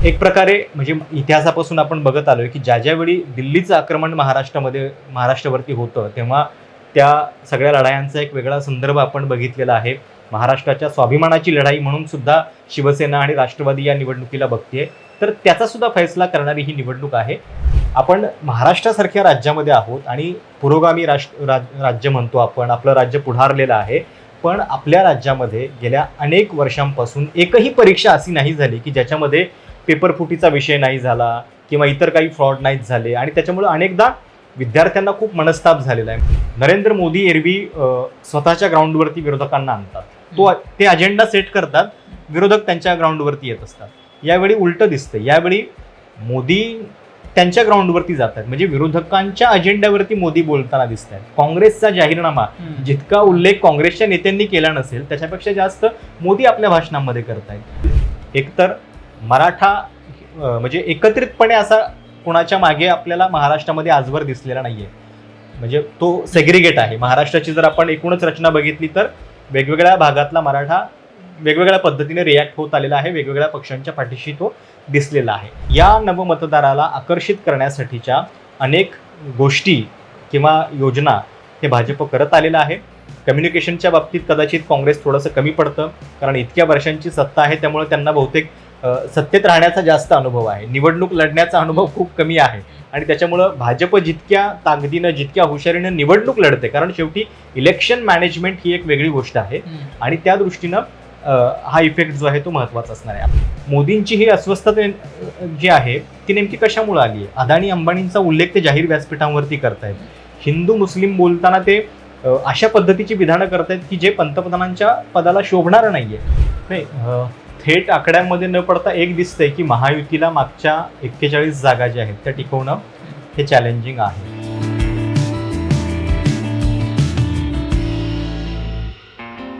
एक प्रकारे म्हणजे इतिहासापासून आपण बघत आलोय की ज्या ज्यावेळी दिल्लीचं आक्रमण महाराष्ट्रावरती होतं तेव्हा त्या सगळ्या लढायांचा एक वेगळा संदर्भ आपण बघितलेला आहे. महाराष्ट्राच्या स्वाभिमानाची लढाई म्हणून सुद्धा शिवसेना आणि राष्ट्रवादी या निवडणुकीला बघतीये. तर त्याचा सुद्धा फैसला करणारी ही निवडणूक आहे. आपण महाराष्ट्रासारख्या राज्यामध्ये आहोत आणि पुरोगामी राज्य म्हणतो आपण, आपलं राज्य पुढारलेलं आहे. पण आपल्या राज्यामध्ये गेल्या अनेक वर्षांपासून एकही परीक्षा अशी नाही झाली की ज्याच्यामध्ये पेपरफुटीचा विषय नाही झाला किंवा इतर काही फ्रॉड नाहीत झाले आणि त्याच्यामुळे अनेकदा विद्यार्थ्यांना खूप मनस्ताप झालेला आहे. नरेंद्र मोदी एरवी स्वतःच्या ग्राउंडवरती विरोधकांना आणतात, ते अजेंडा सेट करतात, विरोधक त्यांच्या ग्राउंडवरती येत असतात. यावेळी उलटं दिसतं, यावेळी मोदी त्यांच्या ग्राउंडवरती जातात, म्हणजे विरोधकांच्या अजेंड्यावरती मोदी बोलताना दिसत आहेत. काँग्रेसचा जाहीरनामा जितका उल्लेख काँग्रेसच्या नेत्यांनी केला नसेल त्याच्यापेक्षा जास्त मोदी आपल्या भाषणांमध्ये करतायत. एकतर मराठा म्हणजे एकत्रितपणे असा कोणाच्या मागे आपल्याला महाराष्ट्रामध्ये आजवर दिसलेला नाहीये, म्हणजे तो सेग्रिगेट आहे. महाराष्ट्राची जर आपण एकूणच रचना बघितली तर वेगवेगळ्या भागातला मराठा वेगवेगळ्या पद्धतीने रिॲक्ट होत आलेला आहे, वेगवेगळ्या पक्षांच्या पाठीशी तो दिसलेला आहे. या नवमतदाराला आकर्षित करण्यासाठीच्या अनेक गोष्टी किंवा योजना हे भाजप करत आलेलं आहे. कम्युनिकेशनच्या बाबतीत कदाचित काँग्रेस थोडंसं कमी पडतं, कारण इतक्या वर्षांची सत्ता आहे, त्यामुळे त्यांना बहुतेक सत्तेत राहण्याचा जास्त अनुभव आहे, निवडणूक लढण्याचा अनुभव खूप कमी आहे. आणि त्याच्यामुळं भाजप जितक्या ताकदीनं जितक्या हुशारीनं निवडणूक लढते, कारण शेवटी इलेक्शन मॅनेजमेंट ही एक वेगळी गोष्ट आहे आणि त्या दृष्टीनं हा इफेक्ट जो आहे तो महत्त्वाचा असणार आहे. मोदींची ही अस्वस्थता जी आहे ती नेमकी कशामुळे आली आहे? अदानी अंबानींचा उल्लेख ते जाहीर व्यासपीठांवरती करतायत. हिंदू मुस्लिम बोलताना ते अशा पद्धतीची विधानं करतायत की जे पंतप्रधानांच्या पदाला शोभणारं नाहीये. नाही, थेट आकड्यांमध्ये न पडता एक दिसतंय की महायुतीला मागच्या 41 जागा ज्या आहेत त्या टिकवणं हे चॅलेंजिंग आहे.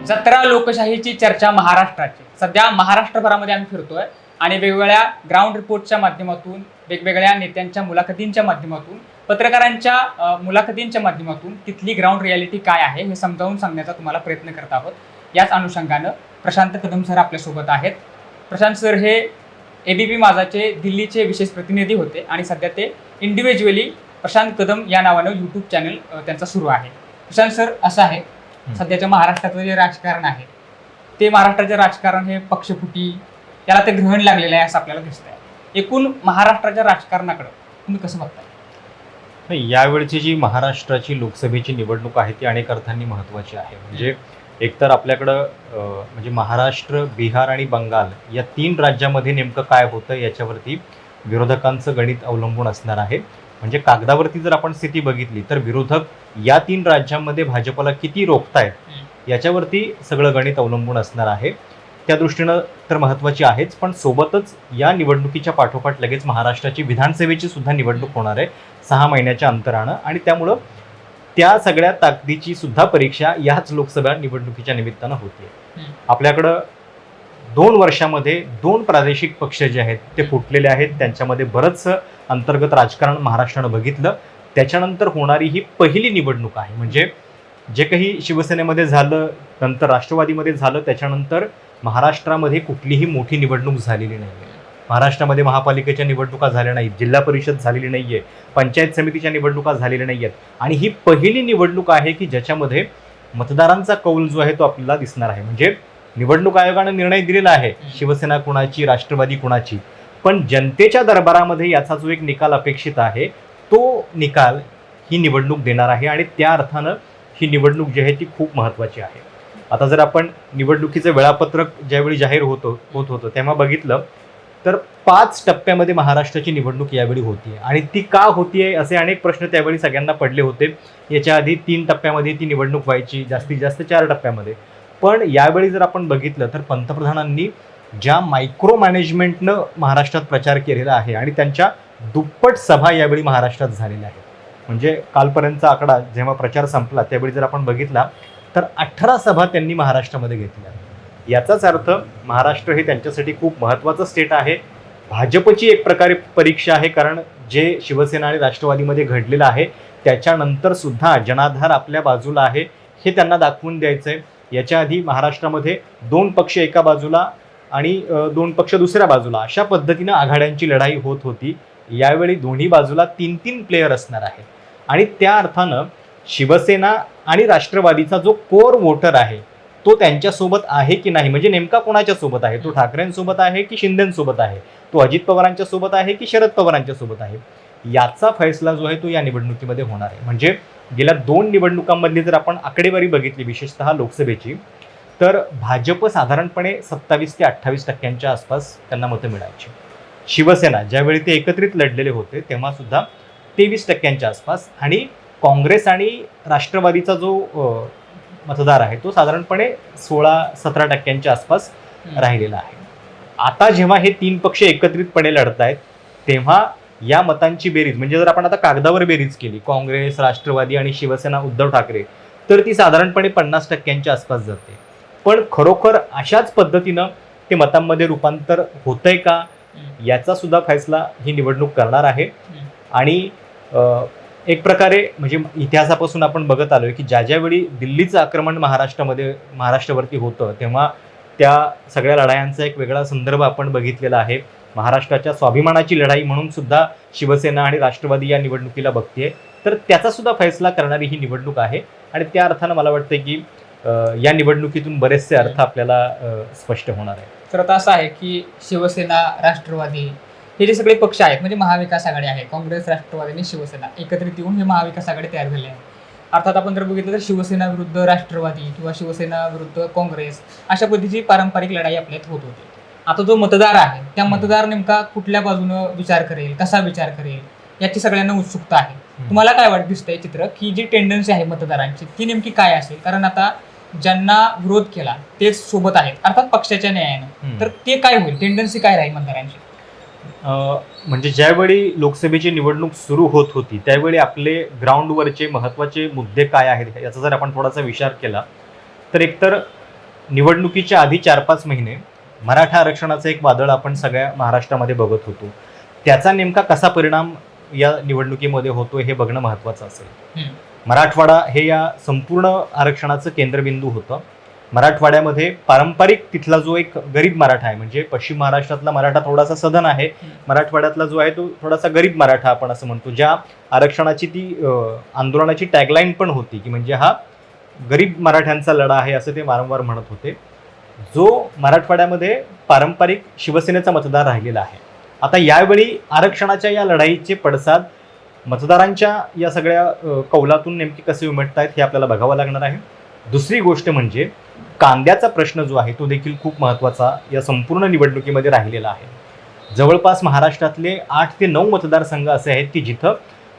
17 लोकशाहीची चर्चा महाराष्ट्राची. सध्या महाराष्ट्रभरामध्ये आम्ही फिरतोय आणि वेगवेगळ्या ग्राउंड रिपोर्टच्या माध्यमातून, वेगवेगळ्या नेत्यांच्या मुलाखतींच्या माध्यमातून, पत्रकारांच्या मुलाखतींच्या माध्यमातून तिथली ग्राउंड रियालिटी काय आहे हे समजावून सांगण्याचा तुम्हाला प्रयत्न करत आहोत. याच अनुषंगानं प्रशांत कदम सर आपल्यासोबत आहेत. प्रशांत सर हे ABP माझाचे दिल्लीचे विशेष प्रतिनिधी होते आणि सध्या ते इंडिव्हिज्युअली प्रशांत कदम या नावानं यूट्यूब चॅनल त्यांचा सुरू आहे. प्रशांत सर, असं आहे सध्याच्या महाराष्ट्राचं जे राजकारण आहे ते महाराष्ट्राचे राजकारण हे पक्षफुटी याला ते ग्रहण लागलेलं आहे असं आपल्याला दिसतंय. एकूण महाराष्ट्राच्या राजकारणाकडे तुम्ही कसं बघताय? नाही, यावेळची जी महाराष्ट्राची लोकसभेची निवडणूक आहे ती अनेक अर्थांनी महत्त्वाची आहे. म्हणजे एकतर आपल्याकडं म्हणजे महाराष्ट्र, बिहार आणि बंगाल या 3 राज्यामध्ये नेमकं काय होतं याच्यावरती विरोधकांचं गणित अवलंबून असणार आहे. म्हणजे कागदावरती जर आपण स्थिती बघितली तर विरोधक या 3 राज्यांमध्ये भाजपला किती रोखतायत याच्यावरती सगळं गणित अवलंबून असणार आहे. त्या दृष्टीनं तर महत्त्वाची आहेच, पण सोबतच या निवडणुकीच्या पाठोपाठ लगेच महाराष्ट्राची विधानसभेची सुद्धा निवडणूक होणार आहे 6 महिन्याच्या अंतरानं आणि त्यामुळं त्या सगळ्या ताकदीची सुद्धा परीक्षा याच लोकसभा निवडणुकीच्या निमित्तानं होते. आपल्याकडं 2 वर्षामध्ये 2 प्रादेशिक पक्ष जे आहेत ते फुटलेले आहेत, त्यांच्यामध्ये बरंचसं अंतर्गत राजकारण महाराष्ट्रानं बघितलं. त्याच्यानंतर होणारी ही पहिली निवडणूक आहे. म्हणजे जे काही शिवसेनेमध्ये झालं, नंतर राष्ट्रवादीमध्ये झालं, त्याच्यानंतर महाराष्ट्रामध्ये कुठलीही मोठी निवडणूक झालेली नाही आहे. महाराष्ट्रामध्ये महापालिकेच्या निवडणुका झाल्या नाहीत, जिल्हा परिषद झालेली नाही आहे, पंचायत समितीच्या निवडणुका झालेल्या नाही आहेत आणि ही पहिली निवडणूक आहे की ज्याच्यामध्ये मतदारांचा कौल जो आहे तो आपल्याला दिसणार आहे. म्हणजे निवडणूक आयोगानं निर्णय दिलेला आहे शिवसेना कुणाची, राष्ट्रवादी कुणाची, पण जनतेच्या दरबारामध्ये याचा जो एक निकाल अपेक्षित आहे तो निकाल ही निवडणूक देणार आहे आणि त्या अर्थानं ही निवडणूक जी आहे ती खूप महत्त्वाची आहे. आता जर आपण निवडणुकीचं वेळापत्रक ज्यावेळी जाहीर होत होतं तेव्हा बघितलं तर 5 टप्प्यामध्ये महाराष्ट्राची निवडणूक यावेळी होतीये आणि ती का होतीये असे अनेक प्रश्न त्यावेळी सगळ्यांना पडले होते. याच्या आधी 3 टप्प्यामध्ये ती निवडणूक व्हायची, जास्तीत जास्त 4 टप्प्यामध्ये. पण यावेळी जर आपण बघितलं तर पंतप्रधानांनी ज्या मायक्रो मॅनेजमेंटनं महाराष्ट्रात प्रचार केलेला आहे आणि त्यांच्या दुप्पट सभा यावेळी महाराष्ट्रात झालेल्या आहेत. म्हणजे कालपर्यंतचा आकडा जेव्हा प्रचार संपला त्यावेळी जर आपण बघितला तर 18 सभा त्यांनी महाराष्ट्रामध्ये घेतल्या. याचाच अर्थ महाराष्ट्र हे त्यांच्यासाठी खूप महत्त्वाचं स्टेट आहे. भाजपची एक प्रकारे परीक्षा आहे, कारण जे शिवसेना आणि राष्ट्रवादीमध्ये घडलेलं आहे त्याच्यानंतर सुद्धा जनाधार आपल्या बाजूला आहे हे त्यांना दाखवून द्यायचं आहे. याच्या आधी महाराष्ट्रामध्ये 2 पक्ष एका बाजूला आणि दोन पक्ष दुसऱ्या बाजूला, अशा पद्धतीनं आघाड्यांची लढाई होत होती. यावेळी दोन्ही बाजूला 3-3 प्लेयर असणार आहेत आणि त्या अर्थानं शिवसेना आणि राष्ट्रवादीचा जो कोर वोटर आहे तो त्यांच्यासोबत आहे की नाही, म्हणजे नेमका कोणाच्या सोबत आहे, तो ठाकरेंसोबत आहे की शिंदेसोबत आहे, तो अजित पवारांच्या सोबत आहे की शरद पवारांच्या सोबत आहे, याचा फैसला जो आहे तो या निवडणुकीमध्ये होणार आहे. म्हणजे गेल्या 2 निवडणुकांमधली जर आपण आकडेवारी बघितली, विशेषतः लोकसभेची, तर भाजप साधारणपणे 27 ते 28% आसपास त्यांना मतं मिळायची. शिवसेना ज्यावेळी ते एकत्रित लढलेले होते तेव्हा सुद्धा 23% आसपास, आणि काँग्रेस आणि राष्ट्रवादीचा जो मतदार आहे तो साधारणपणे 16-17% आसपास राहिलेला आहे. आता जेव्हा हे 3 पक्ष एकत्रितपणे लढत आहेत तेव्हा या मतांची बेरीज, म्हणजे जर आपण आता कागदावर बेरीज केली काँग्रेस, राष्ट्रवादी आणि शिवसेना उद्धव ठाकरे, तर ती साधारणपणे 50% आसपास जाते. पण खरोखर अशाच पद्धतीनं ते मतांमध्ये रूपांतर होतंय का, याचा सुद्धा फैसला ही निवडणूक करणार आहे. आणि एक प्रकारे म्हणजे इतिहासापासून आपण बघत आलोय की ज्या ज्यावेळी दिल्लीचं आक्रमण महाराष्ट्रावरती होतं तेव्हा त्या सगळ्या लढायांचा एक वेगळा संदर्भ आपण बघितलेला आहे. महाराष्ट्राच्या स्वाभिमानाची लढाई म्हणून सुद्धा शिवसेना आणि राष्ट्रवादी या निवडणुकीला बघतीये. तर त्याचा सुद्धा फैसला करणारी ही निवडणूक आहे आणि त्या अर्थानं मला वाटतं की या निवडणुकीतून बरेचसे अर्थ आपल्याला स्पष्ट होणार आहे. तर आता असं आहे की शिवसेना, राष्ट्रवादी हे जे सगळे पक्ष आहेत, म्हणजे महाविकास आघाडी आहे, काँग्रेस, राष्ट्रवादी आणि शिवसेना एकत्रित येऊन हे महाविकास आघाडी तयार झाली आहे. अर्थात आपण जर बघितलं तर शिवसेना विरुद्ध राष्ट्रवादी किंवा शिवसेना विरुद्ध काँग्रेस अशा पद्धतीची पारंपरिक लढाई आपल्यात होत होती. आता जो मतदार आहे त्या मतदार नेमका कुठल्या बाजूनं विचार करेल, कसा विचार करेल, याची सगळ्यांना उत्सुकता आहे. तुम्हाला काय दिसतंय चित्र की जी टेंडन्सी आहे मतदारांची ती नेमकी काय असेल? कारण आता ज्यांना विरोध केला तेच सोबत आहेत अर्थात पक्षाच्या न्यायानं, तर ते काय होईल, टेंडन्सी काय राहील मतदारांची? म्हणजे ज्यावेळी लोकसभेची निवडणूक सुरू होत होती त्यावेळी आपले ग्राउंडवरचे महत्त्वाचे मुद्दे काय आहेत याचा जर आपण थोडासा विचार केला तर एकतर निवडणुकीच्या आधी 4-5 महिने मराठा आरक्षणाचं एक वादळ आपण सगळ्या महाराष्ट्रामध्ये बघत होतो. त्याचा नेमका कसा परिणाम या निवडणुकीमध्ये होतो हे बघणं महत्त्वाचं असेल. मराठवाडा हे या संपूर्ण आरक्षणाचं केंद्रबिंदू होतं. मराठवाड्यामध्ये पारंपरिक तिथला जो एक गरीब मराठा आहे, म्हणजे पश्चिम महाराष्ट्रातला मराठा थोडासा सधन आहे, मराठवाड्यातला जो आहे तो थोडासा गरीब मराठा आपण असं म्हणतो. ज्या आरक्षणाची ती आंदोलनाची टॅगलाईन पण होती की म्हणजे हा गरीब मराठ्यांचा लढा आहे असं ते वारंवार म्हणत होते. जो मराठवाड्यामध्ये पारंपरिक शिवसेनेचा मतदार राहिलेला आहे. आता यावेळी आरक्षणाच्या या लढाईचे पडसाद मतदारांच्या या सगळ्या कौलातून नेमके कसे उमटतायत हे आपल्याला बघावं लागणार आहे. दुसरी गोष्ट म्हणजे कांद्याचा प्रश्न जो आहे तो देखील खूप महत्त्वाचा या संपूर्ण निवडणुकीमध्ये राहिलेला आहे. जवळपास महाराष्ट्रातले 8 ते 9 मतदारसंघ असे आहेत की जिथं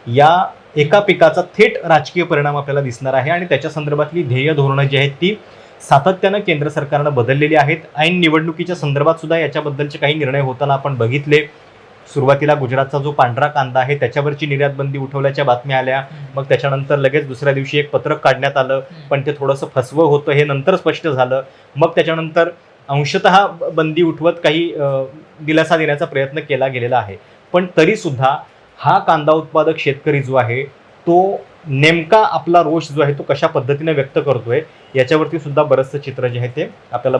या एका पिकाचा थेट राजकीय परिणाम आपल्याला दिसणार आहे आणि त्याच्या संदर्भातली ध्येय धोरणं जी आहेत ती सातत्यानं केंद्र सरकारनं बदललेली आहेत. ऐन निवडणुकीच्या संदर्भात सुद्धा याच्याबद्दलचे काही निर्णय होताना आपण बघितले. सुरुवातीला गुजरातचा जो पांढरा कांदा आहे त्याच्यावरची निर्यात बंदी उठवल्याच्या बातम्या आल्या. मग त्याच्यानंतर लगेच दुसऱ्या दिवशी एक पत्रक काढण्यात आलं, पण ते थोडंसं फसवं होतं हे नंतर स्पष्ट झालं. मग त्याच्यानंतर अंशतः बंदी उठवत काही दिलासा देण्याचा प्रयत्न केला गेलेला आहे. पण तरीसुद्धा हा कांदा उत्पादक शेतकरी जो आहे तो नेमका आपला रोष जो आहे तो कशा पद्धतीने व्यक्त करतोय याच्यावरती सुद्धा बरंचसं चित्र जे आहे ते आपल्याला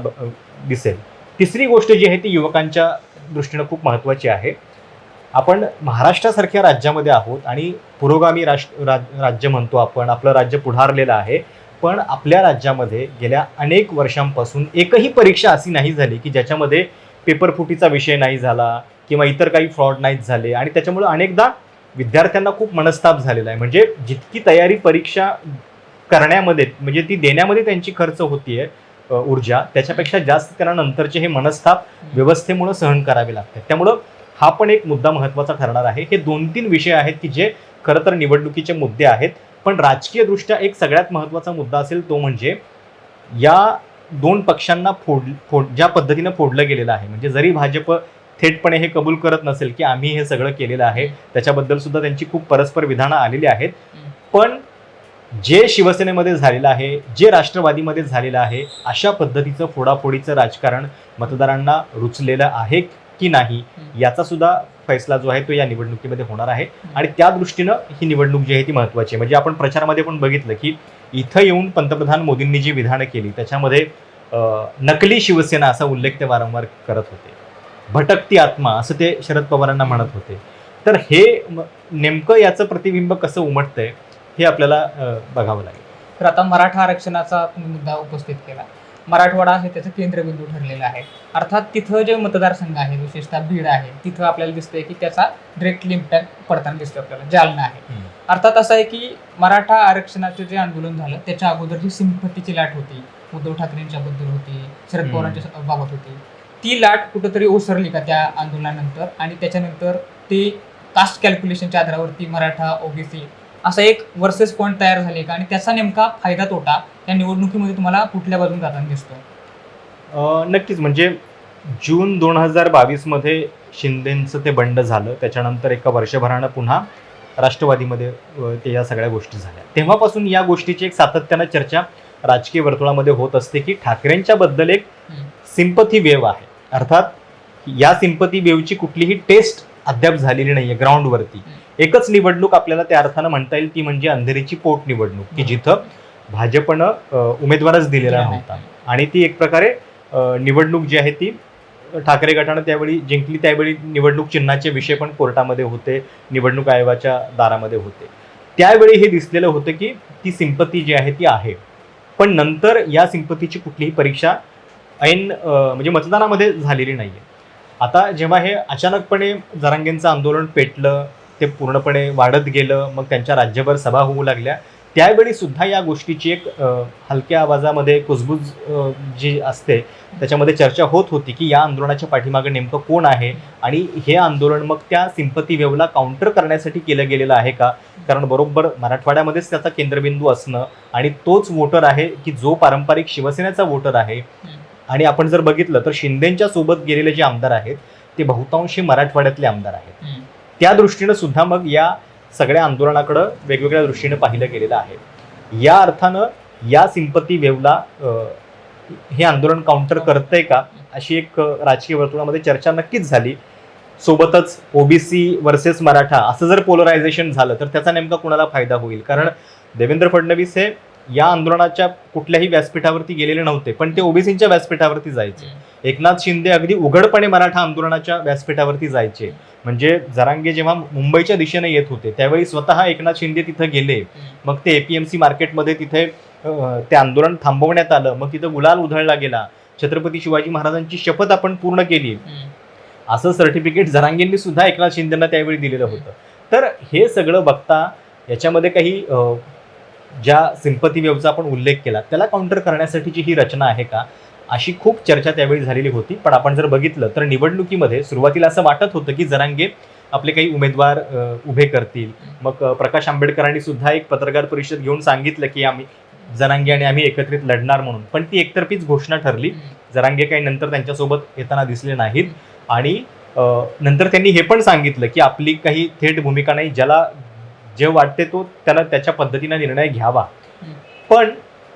दिसेल. तिसरी गोष्ट जी आहे ती युवकांच्या दृष्टीनं खूप महत्त्वाची आहे. आपण महाराष्ट्रासारख्या राज्यामध्ये आहोत आणि पुरोगामी राज्य म्हणतो आपण, आपलं राज्य पुढारलेलं आहे. पण आपल्या राज्यामध्ये गेल्या अनेक वर्षांपासून एकही परीक्षा अशी नाही झाली की ज्याच्यामध्ये पेपरफुटीचा विषय नाही झाला किंवा इतर काही फ्रॉड नाहीत झाले आणि त्याच्यामुळे अनेकदा विद्यार्थ्यांना खूप मनस्ताप झालेला आहे. म्हणजे जितकी तयारी परीक्षा करण्यामध्ये म्हणजे ती देण्यामध्ये त्यांची खर्च होतीये ऊर्जा, त्याच्यापेक्षा जास्त त्यांना नंतरचे हे मनस्ताप व्यवस्थेमुळे सहन करावे लागतात. त्यामुळं हा पण एक मुद्दा महत्त्वाचा ठरणार आहे. हे 2-3 विषय आहेत की जे खरं तर निवडणुकीचे मुद्दे आहेत. पण राजकीय दृष्ट्या एक सगळ्यात महत्त्वाचा मुद्दा असेल तो म्हणजे या 2 पक्षांना ज्या पद्धतीनं फोडलं गेलेलं आहे. म्हणजे जरी भाजप थेटपणे हे कबूल करत नसेल की आम्ही हे सगळं केलेलं आहे, त्याच्याबद्दल सुद्धा त्यांची खूप परस्पर विधानं आलेली आहेत. पण जे शिवसेनेमध्ये झालेलं आहे, जे राष्ट्रवादीमध्ये झालेलं आहे, अशा पद्धतीचं फोडाफोडीचं राजकारण मतदारांना रुचलेलं आहे की नाही याचा सुद्धा फैसला जो आहे तो या निवडणुकीमध्ये होणार आहे. आणि त्या दृष्टीनं ही निवडणूक जी आहे ती महत्त्वाची आहे. म्हणजे आपण प्रचारामध्ये पण बघितलं की इथं येऊन पंतप्रधान मोदींनी जी विधानं केली त्याच्यामध्ये नकली शिवसेना असा उल्लेख ते वारंवार करत होते. भटकती आत्मा असं ते शरद पवारांना म्हणत होते. तर हे नेमकं याचं प्रतिबिंब कसं उमटतंय हे आपल्याला बघावं लागेल. तर आता मराठा आरक्षणाचा तुम्ही मुद्दा उपस्थित केला. मराठवाडा हे त्याचं केंद्रबिंदू ठरलेला आहे. अर्थात तिथं जे मतदारसंघ आहे, विशेषतः बीड आहे, तिथं आपल्याला दिसतंय की त्याचा डायरेक्टली इम्पॅक्ट पडताना दिसतो आपल्याला. जालना आहे. अर्थात असं आहे की मराठा आरक्षणाचे जे आंदोलन झालं त्याच्या अगोदर जी सिंपतीची लाट होती, उद्धव ठाकरेंच्या बद्दल होती, शरद पवारांच्या बाबत होती, ती लाट कुठंतरी ओसरली का त्या आंदोलनानंतर, आणि त्याच्यानंतर ते कास्ट कॅल्क्युलेशनच्या आधारावरती मराठा, ओबीसी असा एक वर्सेस पॉईंट तयार झाले का, आणि त्याचा नेमका फायदा तोटा या निवडणुकीमध्ये तुम्हाला कुठल्या बाजून जाताना दिसतोय? नक्कीच. म्हणजे जून 2022 मध्ये शिंदेचं ते बंड झालं. त्याच्यानंतर एका वर्षभरानं पुन्हा राष्ट्रवादीमध्ये ते या सगळ्या गोष्टी झाल्या. तेव्हापासून या गोष्टीची एक सातत्यानं चर्चा राजकीय वर्तुळामध्ये होत असते की ठाकरेंच्या बद्दल एक सिंपथी वेव आहे. अर्थात या सिंपथी वेवची कुठलीही टेस्ट अद्याप झालेली नाहीये ग्राउंडवरती. एकच निवडणूक आपल्याला त्या अर्थानं म्हणता येईल ती म्हणजे अंधेरीची पोट निवडणूक, की जिथं भाजपनं उमेदवारच दिलेला नव्हता, आणि ती एक प्रकारे निवडणूक जी आहे ती ठाकरे गटानं त्यावेळी जिंकली. त्यावेळी निवडणूक चिन्हाचे विषय पण कोर्टामध्ये होते, निवडणूक आयोगाच्या दारामध्ये होते. त्यावेळी हे दिसलेलं होतं की ती सिंपती जी आहे ती आहे, पण नंतर या सिंपतीची कुठलीही परीक्षा ऐन म्हणजे मतदानामध्ये झालेली नाहीये. आता जेव्हा हे अचानकपणे जरांगेंचं आंदोलन पेटलं, ते पूर्णपणे वाढत गेलं, मग त्यांच्या राज्यभर सभा होऊ लागल्या, त्यावेळी सुद्धा या गोष्टीची एक हलक्या आवाजामध्ये कुजबूज जी असते त्याच्यामध्ये चर्चा होत होती की या आंदोलनाच्या पाठीमागे नेमकं कोण आहे, आणि हे आंदोलन मग त्या सिंपती वेवला काउंटर करण्यासाठी केलं गेलेलं आहे का. कारण बरोबर मराठवाड्यामध्येच त्याचा केंद्रबिंदू असणं, आणि तोच वोटर आहे की जो पारंपरिक शिवसेनेचा वोटर आहे. आणि आपण जर बघितलं तर शिंदेच्या सोबत गेलेले जे आमदार आहेत ते बहुतांशी मराठवाड्यातले आमदार आहेत. त्या दृष्टीनं सुद्धा मग या सगळ्या आंदोलनाकडं वेगवेगळ्या दृष्टीने पाहिलं गेलेलं आहे. या अर्थानं या सिंपती वेवला हे आंदोलन काउंटर करतंय का अशी एक राजकीय वर्तुळामध्ये चर्चा नक्कीच झाली. सोबतच ओबीसी वर्सेस मराठा असं जर पोलरायझेशन झालं तर त्याचा नेमका कुणाला फायदा होईल. कारण देवेंद्र फडणवीस हे या आंदोलनाच्या कुठल्याही व्यासपीठावरती गेलेले नव्हते, पण ते ओबीसींच्या व्यासपीठावरती जायचे. एकनाथ शिंदे अगदी उघडपणे मराठा आंदोलनाच्या व्यासपीठावरती जायचे. म्हणजे जरांगे जेव्हा मुंबईच्या दिशेने येत होते त्यावेळी स्वतः एकनाथ शिंदे तिथं गेले. मग ते एपीएमसी मार्केटमध्ये तिथे ते आंदोलन थांबवण्यात आलं. मग तिथं गुलाल उधळला गेला. छत्रपती शिवाजी महाराजांची शपथ आपण पूर्ण केली असं सर्टिफिकेट जरांगेंनी सुद्धा एकनाथ शिंदेंना त्यावेळी दिलेलं होतं. तर हे सगळं बघता याच्यामध्ये काही ज्या सिंपती वेवचा आपण उल्लेख केला त्याला काउंटर करण्यासाठीची ही रचना आहे का अशी खूप चर्चा त्यावेळी झालेली होती. पण आपण जर बघितलं तर निवडणुकीमध्ये सुरुवातीला असं वाटत होतं की जरांगे आपले काही उमेदवार उभे करतील. मग प्रकाश आंबेडकरांनी सुद्धा एक पत्रकार परिषद घेऊन सांगितलं की जरांगे आणि आम्ही एकत्रित लढणार म्हणून, पण ती एकतर्फीच घोषणा ठरली. जरांगे काही नंतर त्यांच्यासोबत येताना दिसले नाहीत. आणि नंतर त्यांनी हे पण सांगितलं की आपली काही थेट भूमिका नाही, ज्याला जे वाटते तो त्याला त्याच्या पद्धतीने निर्णय घ्यावा. पण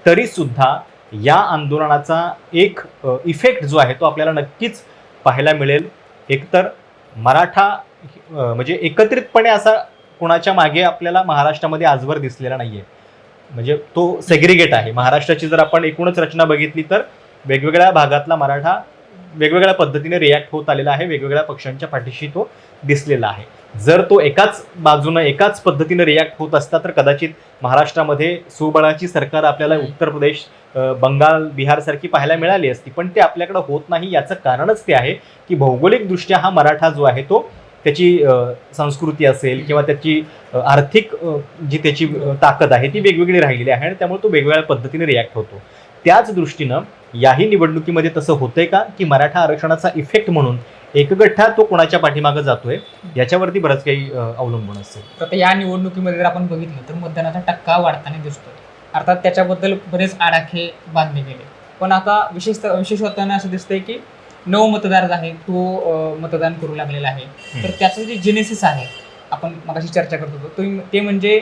तरी सुद्धा या आंदोलनाचा एक इफेक्ट जो आहे तो आपल्याला नक्कीच पाहायला मिळेल. एकतर मराठा म्हणजे एकत्रितपणे असा कोणाच्या मागे आपल्याला महाराष्ट्रामध्ये आजवर दिसलेला नाहीये. म्हणजे तो सेग्रिगेट आहे. महाराष्ट्राची जर आपण एकूणच रचना बघितली तर वेगवेगळ्या भागातला मराठा वेगवेगळ्या पद्धतीने रिॲक्ट होत आलेला आहे. वेगवेगळ्या पक्षांच्या पाठीशी तो दिसलेला आहे. जर तो एकाच बाजूनं एकाच पद्धतीने रिॲक्ट होत असता तर कदाचित महाराष्ट्रामध्ये सुबळाची सरकार आपल्याला उत्तर प्रदेश, बंगाल, बिहारसारखी पाहायला मिळाली असती. पण ते आपल्याकडे होत नाही. याचं कारणच ते आहे की भौगोलिकदृष्ट्या हा मराठा जो आहे तो त्याची संस्कृती असेल किंवा त्याची आर्थिक जी त्याची ताकद आहे ती वेगवेगळी राहिलेली आहे, आणि त्यामुळे तो वेगवेगळ्या पद्धतीने रिॲक्ट होतो. त्याच दृष्टीनं याही निवडणुकीमध्ये तसं होतंय का की मराठा आरक्षणाचा इफेक्ट म्हणून एकगठ्ठा तो कोणाच्या पाठीमागे जातोय याच्यावरती बरंच काही अवलंबून असेल. तर या निवडणुकीमध्ये जर आपण बघितलं तर मतदानाचा टक्का वाढताना दिसतोय. अर्थात त्याच्याबद्दल बरेच आडाखे बांधले गेले. पण आता विशेष होताना असं दिसतंय की मतदार आहे तो मतदान करू लागलेला आहे. तर त्याचं जे जेनेसिस आहे आपण मगाशी चर्चा करत होतो ते म्हणजे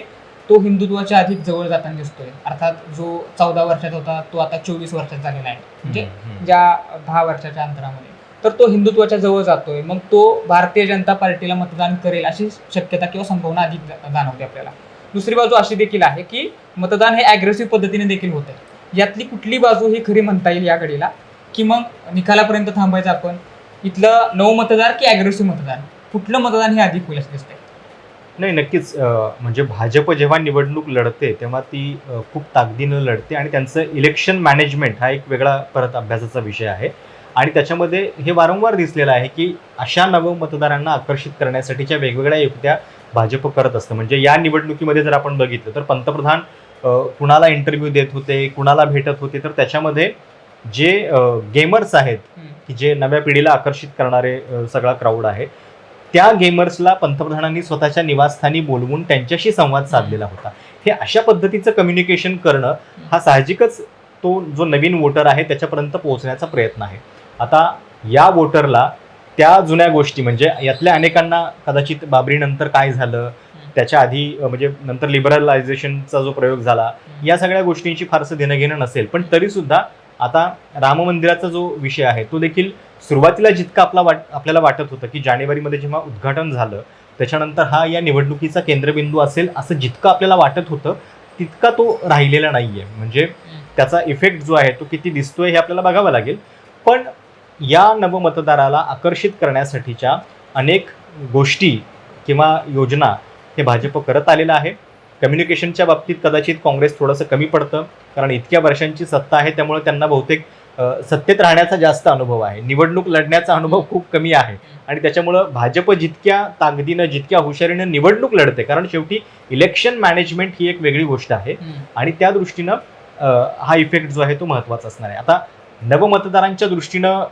तो हिंदुत्वाच्या अधिक जवळ जाताना दिसतोय. अर्थात जो 14 वर्षाचा होता तो आता 24 वर्षाचा झालेला आहे. म्हणजे ज्या 10 वर्षाच्या अंतरामध्ये तर तो हिंदुत्वाच्या जवळ जातोय. मग तो भारतीय जनता पार्टीला मतदान करेल अशी शक्यता किंवा संभावना अधिक जाणवते आपल्याला. दुसरी बाजू अशी देखील आहे की मतदान हे ॲग्रेसिव्ह पद्धतीने देखील होत आहे. यातली कुठली बाजू ही खरी म्हणता येईल या घडीला, की मग निकालापर्यंत थांबायचं आपण? इथलं नऊ मतदार की ॲग्रेसिव्ह मतदार, कुठलं मतदान हे अधिक होईल असं दिसतंय? नाही, नक्कीच म्हणजे भाजप जेव्हा निवडणूक लढते तेव्हा ती खूप ताकदीनं लढते आणि त्यांचं इलेक्शन मॅनेजमेंट हा एक वेगळा परत अभ्यासाचा विषय आहे. आणि त्याच्यामध्ये हे वारंवार दिसलेलं आहे की अशा नवमतदारांना आकर्षित करण्यासाठीच्या वेगवेगळ्या युक्त्या भाजप करत असतं. म्हणजे या निवडणुकीमध्ये जर आपण बघितलं तर पंतप्रधान कुणाला इंटरव्ह्यू देत होते, कुणाला भेटत होते, तर त्याच्यामध्ये जे गेमर्स आहेत की जे नव्या पिढीला आकर्षित करणारे सगळा क्राऊड आहे, त्या गेमर्सला पंतप्रधानांनी स्वतःच्या निवासस्थानी बोलवून त्यांच्याशी संवाद साधलेला होता. हे अशा पद्धतीचं कम्युनिकेशन करणं हा साहजिकच तो जो नवीन वोटर आहे त्याच्यापर्यंत पोहोचण्याचा प्रयत्न आहे. आता या वोटरला त्या जुन्या गोष्टी म्हणजे यातल्या अनेकांना कदाचित बाबरीनंतर काय झालं, त्याच्या आधी म्हणजे नंतर लिबरलायझेशनचा जो प्रयोग झाला, या सगळ्या गोष्टींची फारसं देणं घेणं नसेल. पण तरीसुद्धा आता राम मंदिराचा जो विषय आहे तो देखील सुरुवातीला जितका आपल्याला वाटत होतं की जानेवारीमध्ये जेव्हा उद्घाटन झालं त्याच्यानंतर हा या निवडणुकीचा केंद्रबिंदू असेल असं जितकं आपल्याला वाटत होतं तितका तो राहिलेला नाही आहे. म्हणजे त्याचा इफेक्ट जो आहे तो किती दिसतोय हे आपल्याला बघावं लागेल. पण या नवमतदाराला आकर्षित करण्यासाठीच्या अनेक गोष्टी किंवा योजना हे भाजप करत आलेलं आहे. कम्युनिकेशनच्या बाबतीत कदाचित काँग्रेस थोडंसं कमी पडतं, कारण इतक्या वर्षांची सत्ता आहे त्यामुळे त्यांना बहुतेक सत्तेत राहण्याचा जास्त अनुभव आहे, निवडणूक लढण्याचा अनुभव खूप कमी आहे. आणि त्याच्यामुळं भाजप जितक्या ताकदीनं जितक्या हुशारीनं निवडणूक लढते, कारण शेवटी इलेक्शन मॅनेजमेंट ही एक वेगळी गोष्ट आहे आणि त्या दृष्टीनं हा इफेक्ट जो आहे तो महत्त्वाचा असणार आहे. आता नवमतदारांच्या दृष्टीनं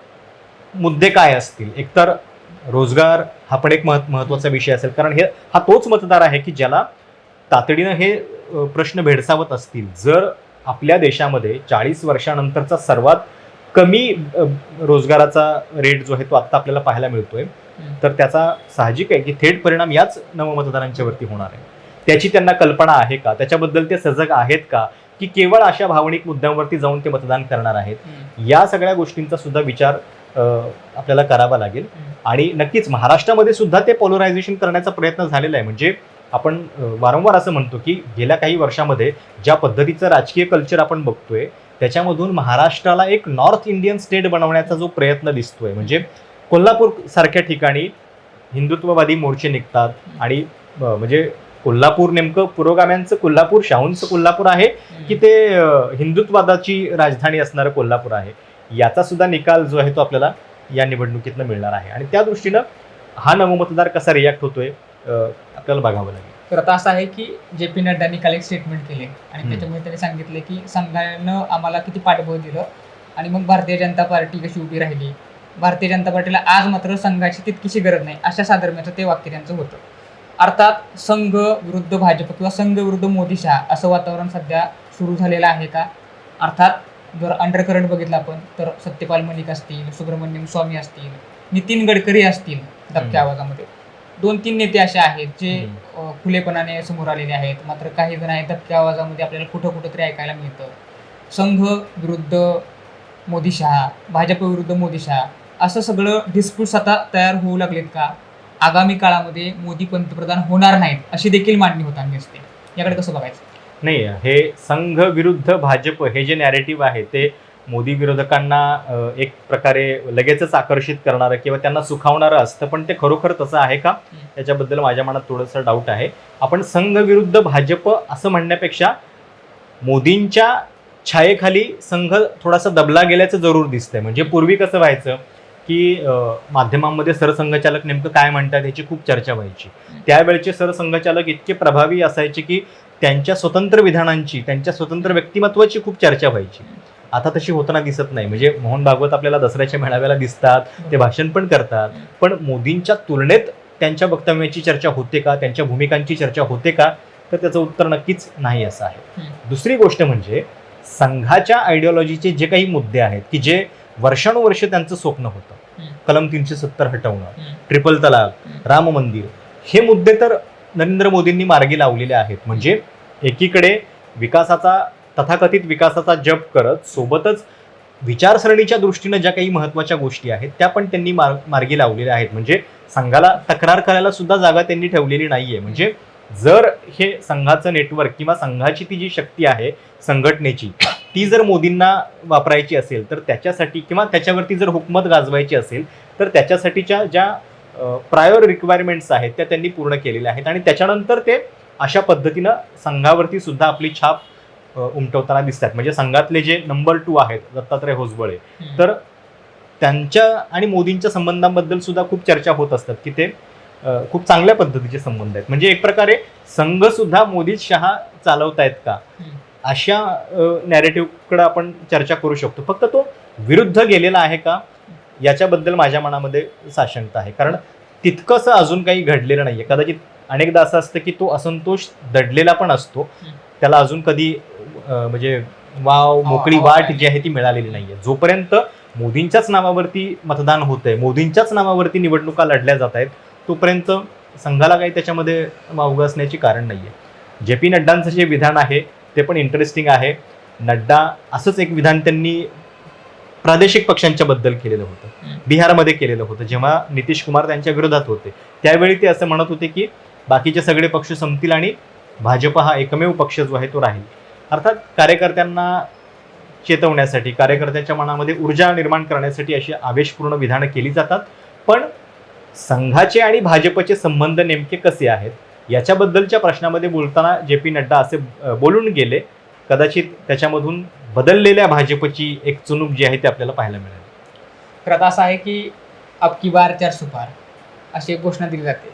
मुद्दे काय असतील? एकतर रोजगार हा पण एक महत्त्वाचा विषय असेल, कारण हा तोच मतदार आहे की ज्याला तातडीनं हे प्रश्न भेडसावत असतील. जर आपल्या देशामध्ये 40 वर्षानंतरचा सर्वात कमी रोजगाराचा रेट जो आहे तो आत्ता आपल्याला पाहायला मिळतोय, तर त्याचा साहजिक आहे की थेट परिणाम याच नवमतदारांच्या वरती होणार आहे. त्याची त्यांना कल्पना आहे का? त्याच्याबद्दल ते सजग आहेत का? की केवळ अशा भावनिक मुद्द्यांवरती जाऊन ते मतदान करणार आहेत? या सगळ्या गोष्टींचा सुद्धा विचार आपल्याला करावा लागेल. आणि नक्कीच महाराष्ट्रामध्ये सुद्धा ते पोलरायझेशन करण्याचा प्रयत्न झालेला आहे. म्हणजे आपण वारंवार असं म्हणतो की गेल्या काही वर्षामध्ये ज्या पद्धतीचं राजकीय कल्चर आपण बघतोय त्याच्यामधून महाराष्ट्राला एक नॉर्थ इंडियन स्टेट बनवण्याचा जो प्रयत्न दिसतोय, म्हणजे कोल्हापूर सारख्या ठिकाणी हिंदुत्ववादी मोर्चे निघतात आणि म्हणजे कोल्हापूर नेमकं पुरोगाम्यांचं कोल्हापूर, शाहूंचं कोल्हापूर आहे की ते हिंदुत्ववादाची राजधानी असणारं कोल्हापूर आहे, याचा सुद्धा निकाल जो आहे तो आपल्याला या निवडणुकीतनं मिळणार आहे. आणि त्या दृष्टीनं हा नवमतदार कसा रिॲक्ट होतोय आपल्याला बघावं लागेल. तर आता असं आहे की जे.पी. नड्डांनी काल एक स्टेटमेंट केले आणि त्याच्यामुळे त्यांनी सांगितले की संघानं आम्हाला किती पाठबळ दिलं आणि मग भारतीय जनता पार्टी कशी उभी राहिली, भारतीय जनता पार्टीला आज मात्र संघाची तितकीशी गरज नाही, अशा साधर्म्याचं ते वाक्य त्यांचं होतं. अर्थात संघ विरुद्ध भाजप किंवा संघ विरुद्ध मोदी शहा असं वातावरण सध्या सुरू झालेलं आहे का? अर्थात जर अंडरकरंट बघितलं आपण तर सत्यपाल मलिक असतील, सुब्रमण्यम स्वामी असतील, नितीन गडकरी असतील, दबक्या आवाजामध्ये 2-3 नेते असे आहेत जे खुलेपणाने समोर आलेले आहेत. मात्र काही जण आहेत दबक्या आवाजामध्ये आपल्याला कुठं कुठं तरी ऐकायला मिळतं संघ विरुद्ध मोदी शहा, भाजप विरुद्ध मोदी शहा, असं सगळं डिस्प्यूट्स आता तयार होऊ लागलेत का? आगामी काळामध्ये मोदी पंतप्रधान होणार नाहीत अशी देखील मांडणी होताना दिसते. याकडे कसं बघायचं? नाही, हे संघ विरुद्ध भाजप हे जे नॅरेटिव्ह आहे ते मोदी विरोधकांना एक प्रकारे लगेचच आकर्षित करणारं किंवा त्यांना सुखावणारं असतं, पण ते खरोखर तसं आहे का याच्याबद्दल माझ्या मनात थोडंसं डाऊट आहे. आपण संघ विरुद्ध भाजप असं म्हणण्यापेक्षा मोदींच्या छायेखाली संघ थोडासा दबला गेल्याचं जरूर दिसतंय. म्हणजे पूर्वी कसं व्हायचं की माध्यमांमध्ये सरसंघचालक नेमकं काय म्हणतात याची खूप चर्चा व्हायची. त्यावेळेचे सरसंघचालक इतके प्रभावी असायचे की त्यांच्या स्वतंत्र विधानांची, त्यांच्या स्वतंत्र व्यक्तिमत्वाची खूप चर्चा व्हायची. आता तशी होताना दिसत नाही. म्हणजे मोहन भागवत आपल्याला दसऱ्याच्या मेळाव्याला दिसतात, ते भाषण पण करतात, पण मोदींच्या तुलनेत त्यांच्या वक्तव्याची चर्चा होते का, त्यांच्या भूमिकांची चर्चा होते का, तर त्याचं उत्तर नक्कीच नाही असं आहे. दुसरी गोष्ट म्हणजे संघाच्या आयडिओलॉजीचे जे काही मुद्दे आहेत की जे वर्षानुवर्ष त्यांचं स्वप्न होतं, कलम 370 हटवणं, ट्रिपल तलाक, राम मंदिर, हे मुद्दे तर नरेंद्र मोदींनी मार्गी लावलेले आहेत. म्हणजे एकीकडे विकासाचा, तथाकथित विकासाचा जप करत सोबतच विचारसरणीच्या दृष्टीनं ज्या काही महत्त्वाच्या गोष्टी आहेत त्या पण त्यांनी मार्गी लावलेल्या आहेत. म्हणजे संघाला तक्रार करायला सुद्धा जागा त्यांनी ठेवलेली नाहीये. म्हणजे जर हे संघाचं नेटवर्क किंवा संघाची ती जी शक्ती आहे संघटनेची, ती जर मोदींना वापरायची असेल तर त्याच्यासाठी किंवा त्याच्यावरती जर हुकूमत गाजवायची असेल तर त्याच्यासाठीच्या ज्या प्रायर रिक्वायरमेंट्स आहेत त्या त्यांनी पूर्ण केलेल्या आहेत आणि त्याच्यानंतर ते अशा पद्धतीनं संघावरती सुद्धा आपली छाप उमटवताना दिसतात. म्हणजे संघातले जे नंबर 2 आहेत दत्तात्रय होसबळे, तर त्यांच्या आणि मोदींच्या संबंधांबद्दल सुद्धा खूप चर्चा होत असतात की ते खूप चांगल्या पद्धतीचे संबंध आहेत. म्हणजे एक प्रकारे संघ सुद्धा मोदी शहा चालवतायत का अशा नॅरेटिव्हकडे आपण चर्चा करू शकतो. फक्त तो विरुद्ध गेलेला आहे का याच्याबद्दल माझ्या मनामध्ये साशंकता आहे, कारण तितकंसं अजून काही घडलेलं नाहीये. कदाचित अनेकदा असं असतं की तो असंतोष दडलेला पण असतो, त्याला अजून कधी म्हणजे मोकळी वाट जी आहे ती मिळालेली नाहीये. जोपर्यंत मोदींच्याच नावावरती मतदान होतंय, मोदींच्याच नावावरती निवडणुका लढल्या जात आहेत, तोपर्यंत संघाला काही त्याच्यामध्ये वावगं असण्याची कारण नाहीये. जे पी नड्डांचं जे विधान आहे ते पण इंटरेस्टिंग आहे. नड्डा असंच एक विधान त्यांनी प्रादेशिक पक्षांच्या बद्दल केलेलं होतं, बिहारमध्ये केलेलं होतं. जेव्हा नितीश कुमार त्यांच्या विरोधात होते त्यावेळी ते असं म्हणत होते की बाकीचे सगळे पक्ष संपतील आणि भाजप हा एकमेव पक्ष जो आहे तो राहील. अर्थात कार्यकर्त्यांना चेतवण्यासाठी, कार्यकर्त्यांच्या मनामध्ये ऊर्जा निर्माण करण्यासाठी अशी आवेशपूर्ण विधानं केली जातात. पण संघाचे आणि भाजपचे संबंध नेमके कसे आहेत याच्याबद्दलच्या प्रश्नामध्ये बोलताना जे पी नड्डा असे बोलून गेले, कदाचित त्याच्यामधून बदललेल्या भाजपची एक चुणूक जी आहे ती आपल्याला पाहायला मिळेल. तर आता असं आहे की अब की बार 400 पार अशी एक घोषणा दिली जाते.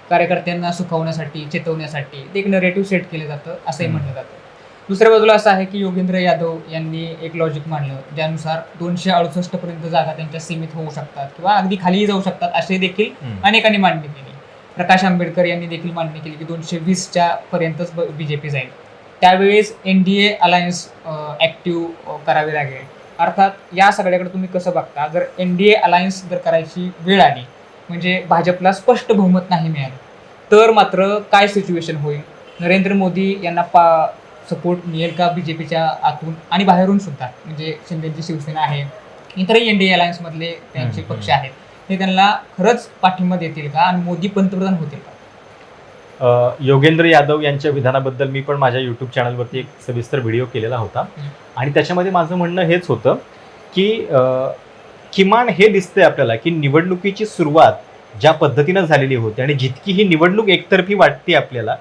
कार्यकर्त्यांना सुखावण्यासाठी, चेतवण्यासाठी ते एक नरेटिव्ह सेट केलं जातं असंही म्हटलं जातं. दुसऱ्या बाजूला असं आहे की योगेंद्र यादव यांनी एक लॉजिक मांडलं ज्यानुसार 268 पर्यंत जागा त्यांच्या सीमित होऊ शकतात किंवा अगदी खालीही जाऊ शकतात असे देखील अनेकांनी मांडणी केली. प्रकाश आंबेडकर यांनी देखील मांडणी केली की 220च्या पर्यंतच बीजेपी जाईल. त्यावेळेस NDA अलायन्स ॲक्टिव्ह करावी लागेल. अर्थात या सगळ्याकडे तुम्ही कसं बघता, जर NDA अलायन्स जर करायची वेळ आली म्हणजे भाजपला स्पष्ट बहुमत नाही मिळालं तर मात्र काय सिच्युएशन होईल? नरेंद्र मोदी यांना सपोर्ट मिळेल का बीजेपीच्या आतून आणि बाहेरून सुद्धा? म्हणजे शिंदेची शिवसेना आहे, इतरही NDA अलायन्स मधले त्यांचे पक्ष आहेत, हे त्यांना खरंच पाठिंबा देतील का आणि मोदी पंतप्रधान होतील का? योगेंद्र यादव यांच्या विधानाबद्दल मी पण माझ्या यूट्यूब चॅनलवरती एक सविस्तर व्हिडिओ केलेला होता आणि त्याच्यामध्ये माझं म्हणणं हेच होतं की किमान हे दिसतंय आपल्याला की निवडणुकीची सुरुवात ज्या पद्धतीनं झालेली होती आणि जितकी ही निवडणूक एकतर्फी वाटते आपल्याला,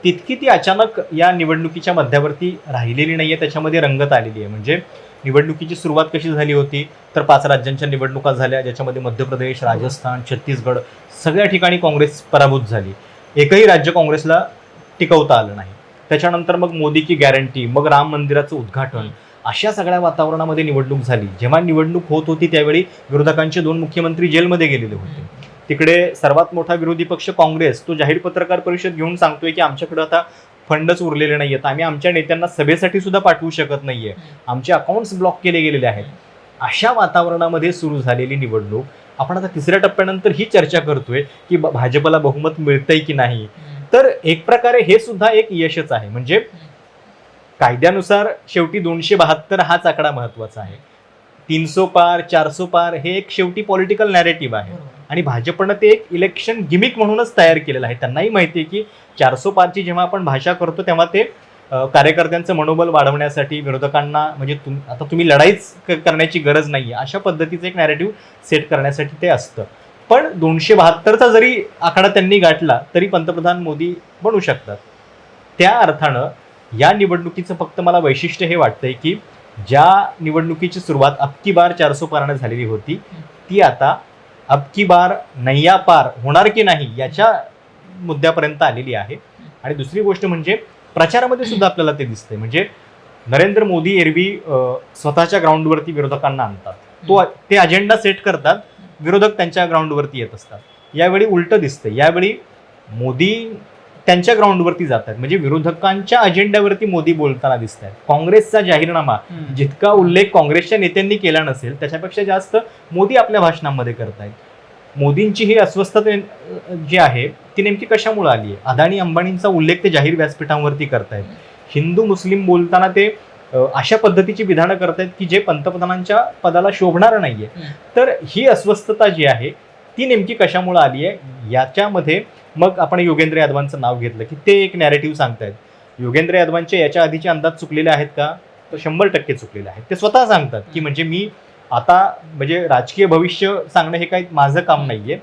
तितकी ती अचानक या निवडणुकीच्या मध्यावरती राहिलेली नाहीये, त्याच्यामध्ये रंगत आलेली आहे. म्हणजे निवडणुकीची सुरुवात कशी झाली होती तर 5 राज्यांच्या निवडणुका झाल्या, ज्याच्यामध्ये मध्य प्रदेश, राजस्थान, छत्तीसगड सगळ्या ठिकाणी काँग्रेस पराभूत झाली. एकही राज्य काँग्रेसला टिकवता आलं नाही. त्याच्यानंतर मग मोदी की गॅरंटी, मग राम मंदिराचं उद्घाटन, अशा सगळ्या वातावरणामध्ये निवडणूक झाली. जेव्हा निवडणूक होत होती त्यावेळी विरोधकांचे 2 मुख्यमंत्री जेलमध्ये गेलेले होते. तिकडे सर्वात मोठा विरोधी पक्ष काँग्रेस तो जाहीर पत्रकार परिषद घेऊन सांगतोय की आमच्याकडे आता फंडच उरलेले नाहीयेत, आम्ही आमच्या नेत्यांना सभेसाठी सुद्धा पाठवू शकत नाहीये, आमचे अकाउंट्स ब्लॉक केले गेलेले आहेत. अशा वातावरणामध्ये सुरू झालेली निवडणूक आपण आता 3ऱ्या टप्प्यानंतर ही चर्चा करतोय की भाजपला बहुमत मिळतंय की नाही. तर एक प्रकारे हे सुद्धा एक यशच आहे. म्हणजे कायद्यानुसार शेवटी 272 हाच आकडा महत्वाचा आहे. 300 पार, 400 पार हे एक शेवटी पॉलिटिकल नॅरेटिव्ह आहे आणि भाजपनं ते एक इलेक्शन गिमिक म्हणूनच तयार केलेलं आहे. त्यांनाही माहिती आहे की 400 पारची जेव्हा आपण भाषा करतो तेव्हा ते कार्यकर्त्यांचं मनोबल वाढवण्यासाठी, विरोधकांना म्हणजे आता तुम्ही लढाईच करण्याची गरज नाहीये अशा पद्धतीचं एक नॅरेटिव्ह सेट करण्यासाठी ते असतं. पण 272चा जरी आकडा त्यांनी गाठला तरी पंतप्रधान मोदी बनू शकतात. त्या अर्थानं या निवडणुकीचं फक्त मला वैशिष्ट्य हे वाटतंय की ज्या निवडणुकीची सुरुवात अब की बार 400 पारानं झालेली होती ती आता अब की बार नैया पार होणार की नाही याच्या मुद्द्यापर्यंत आलेली आहे. आणि दुसरी गोष्ट म्हणजे प्रचारामध्ये सुद्धा आपल्याला ते दिसतंय. म्हणजे नरेंद्र मोदी एरवी स्वतःच्या ग्राउंडवरती विरोधकांना आणतात, ते अजेंडा सेट करतात, विरोधक त्यांच्या ग्राउंडवरती येत असतात. यावेळी उलटं दिसतंय, यावेळी मोदी त्यांच्या ग्राउंडवरती जातात. म्हणजे विरोधकांच्या अजेंड्यावरती मोदी बोलताना दिसत आहेत. काँग्रेसचा जाहीरनामा जितका उल्लेख काँग्रेसच्या नेत्यांनी केला नसेल त्याच्यापेक्षा जास्त मोदी आपल्या भाषणांमध्ये करतायत. मोदींची ही अस्वस्थता जी आहे ती नेमकी कशामुळे आली आहे? अदानी अंबानींचा उल्लेख ते जाहीर व्यासपीठांवरती करतायत. हिंदू मुस्लिम बोलताना ते अशा पद्धतीची विधानं करतायत की जे पंतप्रधानांच्या पदाला शोभणार नाहीये. तर ही अस्वस्थता जी आहे ती नेमकी कशामुळे आली आहे याच्यामध्ये मग आपण योगेंद्र यादवांचं नाव घेतलं की ते एक नॅरेटिव्ह सांगतायत. योगेंद्र यादवांचे याच्या आधीचे अंदाज चुकलेले आहेत का? तर 100% चुकलेले आहेत. ते स्वतः सांगतात की म्हणजे मी आता म्हणजे राजकीय भविष्य सांगणं हे काही माझं काम नाहीये,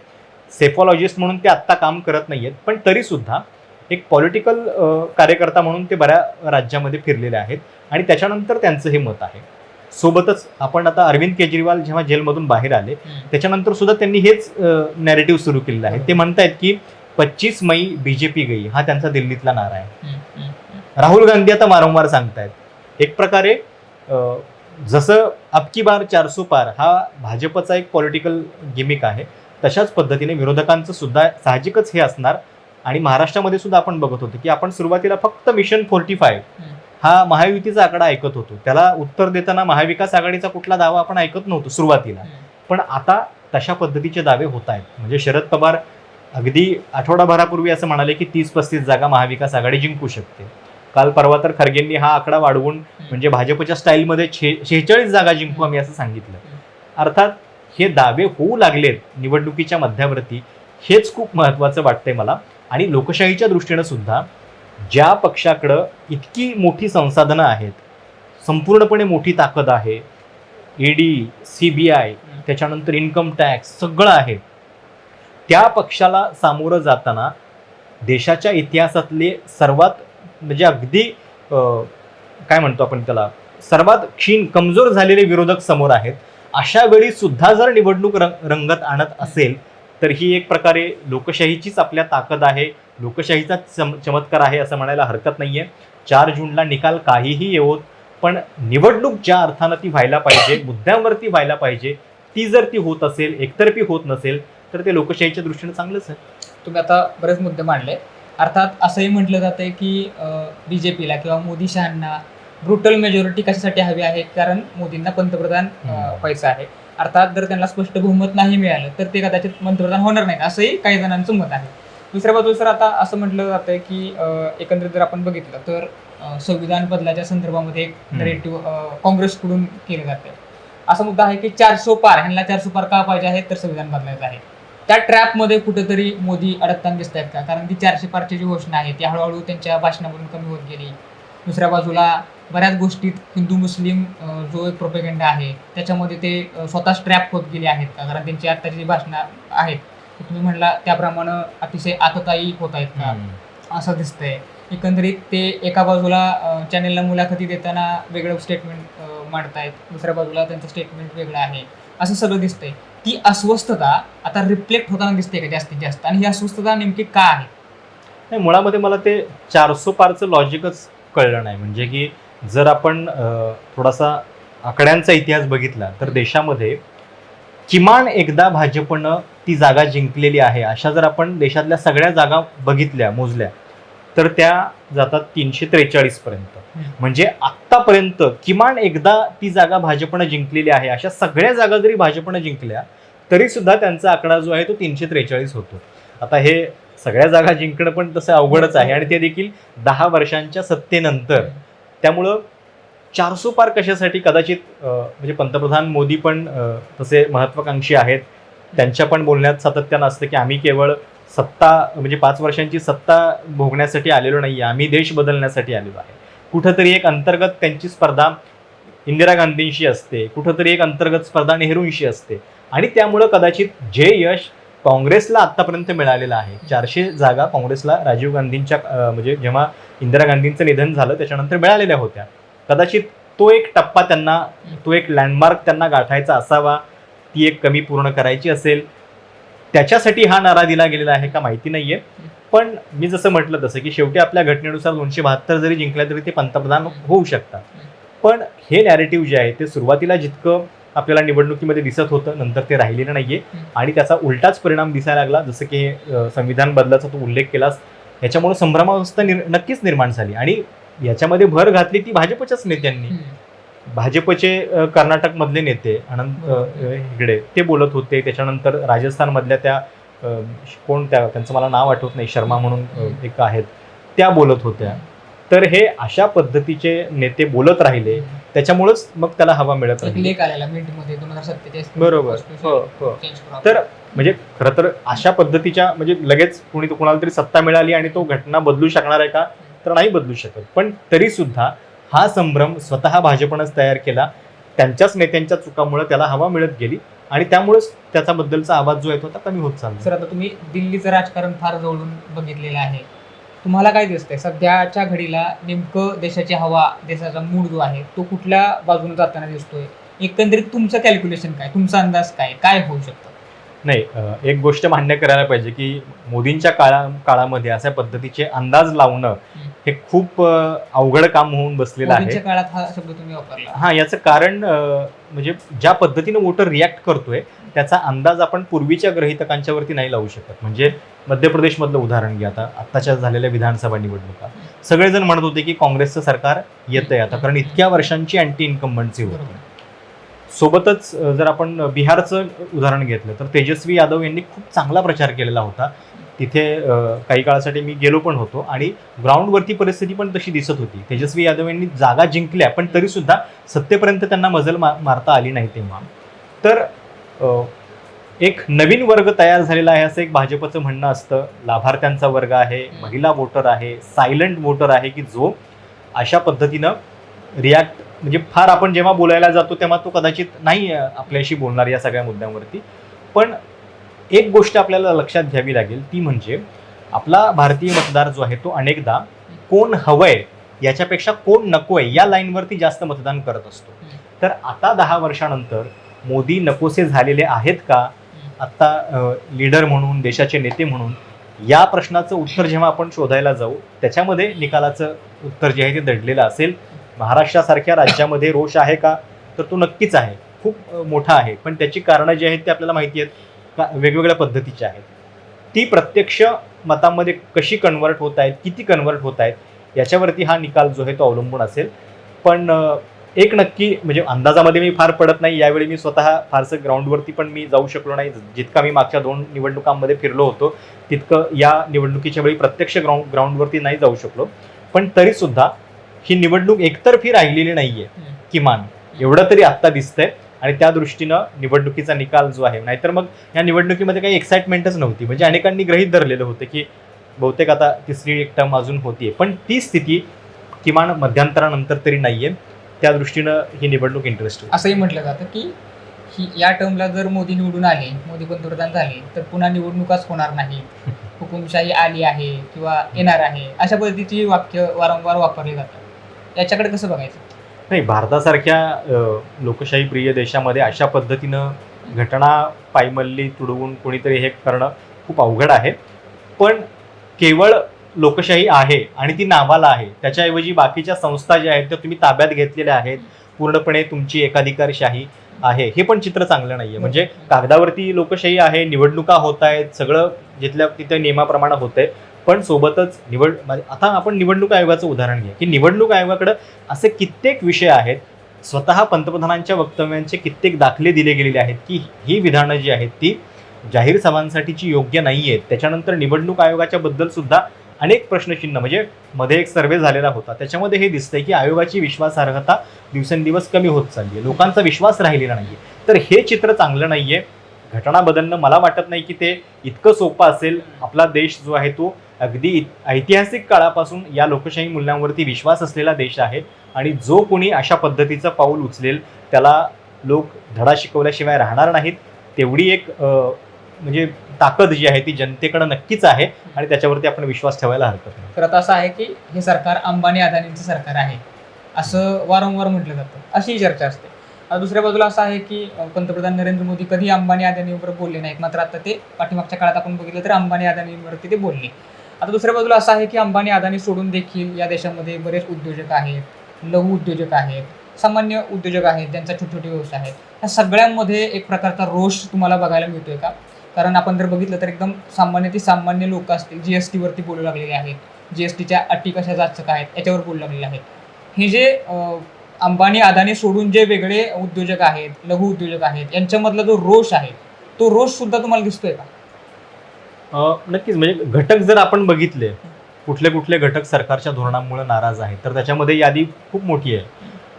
सेफॉलॉजिस्ट म्हणून ते आत्ता काम करत नाहीयेत, पण तरी सुद्धा एक पॉलिटिकल कार्यकर्ता म्हणून ते बऱ्याच राज्यामध्ये फिरलेले आहेत आणि त्याच्यानंतर त्यांचं हे मत आहे. सोबतच आपण आता अरविंद केजरीवाल जेव्हा जेलमधून बाहेर आले त्याच्यानंतर सुद्धा त्यांनी हेच नॅरेटिव्ह सुरू केलेलं आहे. ते म्हणतायत की 25 मई बीजेपी गई, हा त्यांचा दिल्लीतला नारा आहे. राहुल गांधी आता वारंवार सांगतायत एक प्रकारे जसं अबकी बार 400 पार हा भाजपचा एक पॉलिटिकल गिमिक आहे, तशाच पद्धतीने विरोधकांचं सुद्धा साहजिकच हे असणार. आणि महाराष्ट्रामध्ये सुद्धा आपण बघत होतो की आपण सुरुवातीला फक्त मिशन 45 हा महायुतीचा आकडा ऐकत होतो, त्याला उत्तर देताना महाविकास आघाडीचा कुठला दावा आपण ऐकत नव्हतो सुरुवातीला. पण आता तशा पद्धतीचे दावे होत आहेत. म्हणजे शरद पवार अगदी आठवडाभरापूर्वी असं म्हणाले की 30-35 जागा महाविकास आघाडी जिंकू शकते. काल परवा तर खरगेंनी हा आकडा वाढवून म्हणजे भाजपच्या स्टाईलमध्ये 46 जागा जिंकू आम्ही असं सांगितलं. अर्थात हे दावे होऊ लागलेत निवडणुकीच्या मध्यावरती, हेच खूप महत्त्वाचं वाटतंय मला. आणि लोकशाहीच्या दृष्टीनं सुद्धा ज्या पक्षाकडं इतकी मोठी संसाधनं आहेत, संपूर्णपणे मोठी ताकद आहे, ईडी, CBI, त्याच्यानंतर इन्कम टॅक्स सगळं आहे, त्या पक्षाला सामोरं जाताना देशाच्या इतिहासातले सर्वात म्हणजे अगदी काय म्हणतो आपण त्याला, सर्वात क्षीण कमजोर झालेले विरोधक समोर आहेत. अशा वेळी सुद्धा जर निवडणूक रंगत आणत असेल तर ही एक प्रकारे लोकशाहीचीच आपल्या ताकद आहे, लोकशाहीचा चमत्कार आहे असं म्हणायला हरकत नाहीये. 4 जूनला निकाल काहीही येवोत, पण निवडणूक ज्या अर्थानं ती व्हायला पाहिजे, मुद्द्यांवरती व्हायला पाहिजे, ती जर ती होत असेल, एकतर्फी होत नसेल तर ते लोकशाहीच्या दृष्टीने चांगलंच आहे. तुम्ही आता बरेच मुद्दे मांडले. अर्थात असंही म्हटलं जातंय की बीजेपीला किंवा मोदी शहांना ब्रुटल मेजॉरिटी कशासाठी हवी आहे, कारण मोदींना पंतप्रधान व्हायचं आहे. अर्थात जर त्यांना स्पष्ट बहुमत नाही मिळालं तर ते कदाचित पंतप्रधान होणार नाहीत, असंही काही जणांचं मत आहे. दुसऱ्या बाजूला सर आता असं म्हटलं जातंय की एकंदरीत जर आपण बघितलं तर संविधान बदलाच्या संदर्भामध्ये एक नरेटिव्ह काँग्रेसकडून केलं जातं. असा मुद्दा आहे की 400 पार, ह्यांना 400 पार का पाहिजे आहे तर संविधान बदलायचं आहे. त्या ट्रॅपमध्ये कुठेतरी मोदी अडकताना दिसत आहेत का? कारण ती 400 पारची जी घोषणा आहे ती हळूहळू त्यांच्या भाषणामधून कमी होत गेली. दुसऱ्या बाजूला बऱ्याच गोष्टीत हिंदू मुस्लिम जो एक प्रोपेगंडा आहे त्याच्यामध्ये ते स्वतःच ट्रॅप होत गेले आहेत का? कारण त्यांची आत्ताची जी भाषणं आहेत तुम्ही म्हणला त्याप्रमाणे अतिशय आततायी होत आहेत का असं दिसतंय. एकंदरीत ते एका बाजूला चॅनेलला मुलाखती देताना वेगळं स्टेटमेंट मांडतायत, दुसऱ्या बाजूला त्यांचं स्टेटमेंट वेगळं आहे, असं सगळं दिसतंय. ती अस्वस्थता आता रिफ्लेक्ट होताना दिसते का जास्तीत जास्त, आणि ही अस्वस्थता नेमकी का आहे? नाही, मुळामध्ये मला ते 400 पारचं लॉजिकच कळलं नाही. म्हणजे की जर आपण थोडासा आकड्यांचा इतिहास बघितला तर देशामध्ये किमान एकदा भाजपनं ती जागा जिंकलेली आहे. अशा जर आपण देशातल्या सगळ्या जागा बघितल्या, मोजल्या, तर त्या जातात 343 पर्यंत. म्हणजे आत्तापर्यंत किमान एकदा ती जागा भाजपनं जिंकलेली आहे. अशा सगळ्या जागा जरी भाजपनं जिंकल्या तरी सुद्धा त्यांचा आकडा जो आहे तो 343 होतो. आता हे सगळ्या जागा जिंकणं पण तसं अवघडच आहे आणि ते देखील 10 वर्षांच्या सत्तेनंतर. त्यामुळं 400 पार कशासाठी, कदाचित म्हणजे पंतप्रधान मोदी पण तसे महत्त्वाकांक्षी आहेत. त्यांच्या पण बोलण्यात सातत्यानं असतं की आम्ही केवळ सत्ता म्हणजे 5 वर्षांची सत्ता भोगण्यासाठी आलेलो नाही, आम्ही देश बदलण्यासाठी आलेलो आहे. कुठंतरी एक अंतर्गत त्यांची स्पर्धा इंदिरा गांधींशी असते, कुठंतरी एक अंतर्गत स्पर्धा नेहरूंशी असते. आणि त्यामुळं कदाचित जे यश काँग्रेसला आत्तापर्यंत मिळालेलं आहे, 400 जागा काँग्रेसला राजीव गांधींच्या म्हणजे जेव्हा इंदिरा गांधींचं निधन झालं त्याच्यानंतर मिळालेल्या होत्या, कदाचित तो एक टप्पा त्यांना, तो एक लँडमार्क त्यांना गाठायचा असावा, ती एक कमी पूर्ण करायची असेल, त्याच्यासाठी हा नारा दिला गेलेला आहे का माहिती नाहीये. पण मी जसं म्हटलं तसं की शेवटी आपल्या घटनेनुसार 272 जरी जिंकल्या तरी ते पंतप्रधान होऊ शकतात. पण हे नॅरेटिव्ह जे आहे ते सुरुवातीला जितकं आपल्याला निवडणुकीमध्ये दिसत होतं नंतर ते राहिलेलं नाहीये आणि त्याचा उलटाच परिणाम दिसायला लागला. जसं की संविधान बदलाचा तू उल्लेख केलास, याच्यामुळे संभ्रमावस्था नक्कीच निर्माण झाली आणि याच्यामध्ये भर घातली ती भाजपच्याच नेत्यांनी. भाजपचे कर्नाटकमधले नेते अनंत हेगडे ते बोलत होते, त्याच्यानंतर राजस्थानमधल्या त्या कोण त्यांचं मला नाव आठवत नाही, शर्मा म्हणून एक आहेत, त्या बोलत होत्या. तर हे अशा पद्धतीचे नेते बोलत राहिले, त्याच्यामुळेच मग त्याला हवा मिळत राहिली. बरोबर. तर म्हणजे खरं तर अशा पद्धतीच्या म्हणजे लगेच कुणाला तरी सत्ता मिळाली आणि तो घटना बदलू शकणार आहे का, तर नाही बदलू शकत. पण तरी सुद्धा हा संभ्रम स्वतः भाजपनंच तयार केला. त्यांच्याच नेत्यांच्या चुकामुळे त्याला हवा मिळत गेली आणि त्यामुळेच त्याच्याबद्दलचा आवाज जो आहे तो आता कमी होत चालला. सर, आता तुम्ही दिल्लीचं राजकारण फार जवळून बघितलेलं आहे. तुम्हाला काय दिसतंय सध्याच्या घडीला नेमकं देशाची हवा, देशाचा मूड जो आहे तो कुठल्या बाजूने जाताना दिसतोय? एकंदरीत तुमचं कॅल्क्युलेशन काय, तुमचा अंदाज काय होऊ शकतं? नाही, एक गोष्ट मान्य करायला पाहिजे की मोदींच्या काळामध्ये अशा पद्धतीचे अंदाज लावणं हे खूप अवघड काम होऊन बसलेलं आहे. मोदींच्या काळात हा शब्द तुम्ही वापरला. हां, याचं कारण म्हणजे ज्या पद्धतीनं वोटर रिॲक्ट करतोय त्याचा अंदाज आपण पूर्वीच्या गृहीतकांच्यावरती नाही लावू शकत. म्हणजे मध्य प्रदेशमधलं उदाहरण घ्या, आत्ताच्या झालेल्या विधानसभा निवडणुका सगळेजण म्हणत होते की काँग्रेसचं सरकार येतंय आता, कारण इतक्या वर्षांची अँटी इन्कम्बन्सी होती. बरोबर. सोबतच जर आपण बिहारचं उदाहरण घेतलं तर तेजस्वी यादव यांनी खूप चांगला प्रचार केलेला होता. तिथे काही काळासाठी मी गेलो पण होतो आणि ग्राउंडवरती परिस्थिती पण तशी दिसत होती. तेजस्वी यादव यांनी जागा जिंकल्या पण तरीसुद्धा सत्तेपर्यंत त्यांना मजल मारता आली नाही तेव्हा. तर एक नवीन वर्ग तयार झालेला आहे असं एक भाजपचं म्हणणं असतं. लाभार्थ्यांचा वर्ग आहे, महिला वोटर आहे, सायलंट वोटर आहे की जो अशा पद्धतीनं रिॲक्ट, म्हणजे फार आपण जेव्हा बोलायला जातो तेव्हा तो कदाचित नाही आपल्याशी बोलणार या सगळ्या मुद्द्यांवरती. पण एक गोष्ट आपल्याला लक्षात घ्यावी लागेल ती म्हणजे आपला भारतीय मतदार जो आहे तो अनेकदा कोण हवंय याच्यापेक्षा कोण नकोय या लाईनवरती जास्त मतदान करत असतो. तर आता 10 वर्षानंतर मोदी नकोसे झालेले आहेत का आत्ता लीडर म्हणून, देशाचे नेते म्हणून, या प्रश्नाचं उत्तर जेव्हा आपण शोधायला जाऊ त्याच्यामध्ये निकालाचं उत्तर जे आहे ते दडलेलं असेल. महाराष्ट्रासारख्या राज्यामध्ये रोष आहे का, तर तो नक्कीच आहे, खूप मोठा आहे. पण त्याची कारणं जी आहेत ते आपल्याला माहिती आहेत का, वेगवेगळ्या पद्धतीची आहेत. ती प्रत्यक्ष मतांमध्ये कशी कन्वर्ट होत आहेत, किती कन्वर्ट होत आहेत याच्यावरती हा निकाल जो आहे तो अवलंबून असेल. पण एक नक्की म्हणजे अंदाजामध्ये मी फार पडत नाही. यावेळी मी स्वतः फारसं ग्राउंडवरती पण मी जाऊ शकलो नाही. जितका मी मागच्या 2 निवडणुकांमध्ये फिरलो होतो तितकं या निवडणुकीच्या वेळी प्रत्यक्ष ग्राउंडवरती नाही जाऊ शकलो. पण तरीसुद्धा ही निवडणूक एकतर्फी राहिलेली नाहीये, किमान एवढं तरी आत्ता दिसतंय. आणि त्या दृष्टीनं निवडणुकीचा निकाल जो आहे, नाहीतर मग या निवडणुकीमध्ये काही एक्साइटमेंटच नव्हती. म्हणजे अनेकांनी गृहीत धरलेलं होतं की बहुतेक आता तिसरी एक टर्म अजून होतीये, पण ती स्थिती किमान मध्यंतरानंतर तरी नाहीये. त्या दृष्टीनं ही निवडणूक इंटरेस्टिंग. असंही म्हटलं जातं की या टर्मला जर मोदी निवडून आले, मोदी पंतप्रधान झाले तर पुन्हा निवडणुकाच होणार नाही, हुकुमशाही आली आहे किंवा येणार आहे, अशा पद्धतीची वाक्य वारंवार वापरली जातात. याच्याकडे कसं बघायचं? नाही, भारतासारख्या लोकशाही प्रिय देशामध्ये अशा पद्धतीनं घटना पायमल्ली तुडवून कोणीतरी हे करणं खूप अवघड आहे. पण केवळ लोकशाही आहे आणि ती नावाला आहे, त्याच्याऐवजी बाकीच्या संस्था ज्या आहेत त्या तुम्ही ताब्यात घेतलेल्या आहेत, पूर्णपणे तुमची एकाधिकारशाही आहे, हे पण चित्र चांगलं नाहीये. म्हणजे कागदावरती लोकशाही आहे, निवडणुका होत आहेत, सगळं जिथल्या तिथे नियमाप्रमाणे होतंय, पण सोबतच आता आपण निवडणूक आयोगाचं उदाहरण घ्या की निवडणूक आयोगाकडे असे कित्येक विषय आहेत, स्वतः पंतप्रधानांच्या वक्तव्यांचे कित्येक दाखले दिले गेलेले आहेत की ही विधानं जी आहेत ती जाहीर सभांसाठीची योग्य नाही आहेत. त्याच्यानंतर निवडणूक आयोगाच्या बद्दल सुद्धा अनेक प्रश्नचिन्ह, म्हणजे मध्ये एक सर्वे झालेला होता त्याच्यामध्ये हे दिसतंय की आयोगाची विश्वासार्हता दिवसेंदिवस कमी होत चालली आहे, लोकांचा विश्वास राहिलेला नाहीये. तर हे चित्र चांगलं नाहीये. घटना बदलणं मला वाटत नाही की ते इतकं सोपं असेल. आपला देश जो आहे तो अगदी ऐतिहासिक काळापासून या लोकशाही मूल्यांवरती विश्वास असलेला देश आहे आणि जो कोणी अशा पद्धतीचं पाऊल उचलेल त्याला लोक धडा शिकवल्याशिवाय राहणार नाहीत. तेवढी एक म्हणजे ताकद जी आहे ती जनतेकडे नक्कीच आहे आणि त्याच्यावरती आपण विश्वास ठेवायला हरकत नाही. तर आता असं आहे की हे सरकार अंबानी अदानींचं सरकार आहे असं वारंवार म्हटलं जातं, अशी चर्चा असते. दुसऱ्या बाजूला असं आहे की पंतप्रधान नरेंद्र मोदी कधी अंबानी अदानीवर बोलले नाहीत, मात्र आता ते पाठीमागच्या काळात आपण बघितलं तर अंबानी अदानीवरती ते बोलले. आता दुसऱ्या बाजूला असं आहे की अंबानी अदानी सोडून देखील या देशामध्ये बरेच उद्योजक आहेत, लघु उद्योजक आहेत, सामान्य उद्योजक आहेत, ज्यांचा छोटे छोटे व्यवसाय आहेत. ह्या सगळ्यांमध्ये एक प्रकारचा रोष तुम्हाला बघायला मिळतोय का? कारण आपण जर बघितलं तर एकदम सामान्य लोक असतील GSTवरती बोलू लागलेले आहेत, GSTच्या अटी कशा जाचक आहेत याच्यावर बोलू लागलेले आहेत. हे जे अंबानी अदानी सोडून जे वेगळे उद्योजक आहेत, लघु उद्योजक आहेत, यांच्यामधला जो रोष आहे तो रोष सुद्धा तुम्हाला दिसतोय का? नक्कीच. म्हणजे घटक जर आपण बघितले कुठले कुठले घटक सरकारच्या धोरणामुळे नाराज आहेत तर त्याच्यामध्ये यादी खूप मोठी आहे.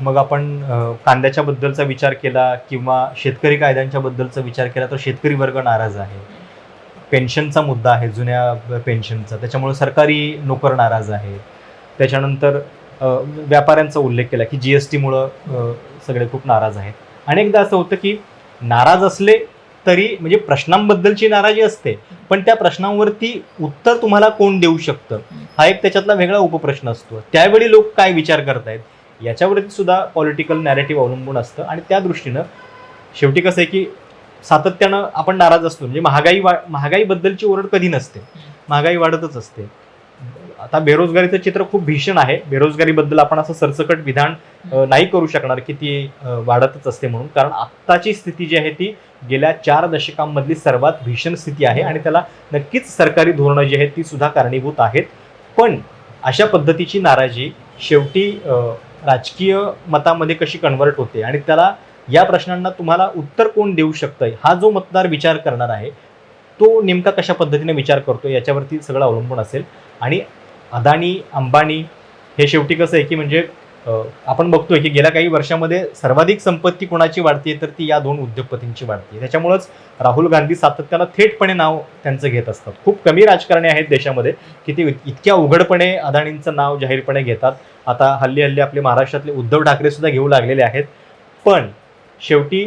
मग आपण कांद्याच्या बद्दलचा विचार केला किंवा शेतकरी कायद्यांच्या बद्दलचा विचार केला तर शेतकरी वर्ग नाराज आहे. पेन्शनचा मुद्दा आहे, जुन्या पेन्शनचा, त्याच्यामुळे सरकारी नोकर नाराज आहे. त्याच्यानंतर व्यापाऱ्यांचा उल्लेख केला की GSTमुळं सगळे खूप नाराज आहेत. अनेकदा असं होतं की नाराज असले तरी म्हणजे प्रश्नांबद्दलची नाराजी असते, पण त्या प्रश्नांवरती उत्तर तुम्हाला कोण देऊ शकतं हा एक त्याच्यातला वेगळा उपप्रश्न असतो. त्यावेळी लोक काय विचार करतायत याच्यावरती सुद्धा पॉलिटिकल नॅरेटिव्ह अवलंबून असतं. आणि त्या दृष्टीनं शेवटी कसं आहे की सातत्यानं आपण नाराज असतो. म्हणजे महागाईबद्दलची ओरड कधी नसते, महागाई वाढतच असते. आता बेरोजगारीचं चित्र खूप भीषण आहे. बेरोजगारीबद्दल आपण असं सरसकट विधान नाही करू शकणार की ती वाढतच असते म्हणून, कारण आत्ताची स्थिती जी आहे ती गेल्या 4 दशकांमधली सर्वात भीषण स्थिती आहे आणि त्याला नक्कीच सरकारी धोरणं जी आहेत ती सुद्धा कारणीभूत आहेत. पण अशा पद्धतीची नाराजी शेवटी राजकीय मतामध्ये कशी कन्व्हर्ट होते आणि त्याला या प्रश्नांना तुम्हाला उत्तर कोण देऊ शकतं हा जो मतदार विचार करणार आहे तो नेमका कशा पद्धतीने विचार करतो याच्यावरती सगळं अवलंबून असेल. आणि अदानी अंबानी हे शेवटी कसं आहे की म्हणजे आपण बघतोय की गेल्या काही वर्षामध्ये सर्वाधिक संपत्ती कोणाची वाढते तर ती या 2 उद्योगपतींची वाढते. त्याच्यामुळंच राहुल गांधी सातत्यानं थेटपणे नाव त्यांचं घेत असतात. खूप कमी राजकारणी आहेत देशामध्ये की ते इतक्या उघडपणे अदानींचं नाव जाहीरपणे घेतात. आता हल्ली हल्ली आपले महाराष्ट्रातले उद्धव ठाकरे सुद्धा घेऊ लागलेले आहेत. पण शेवटी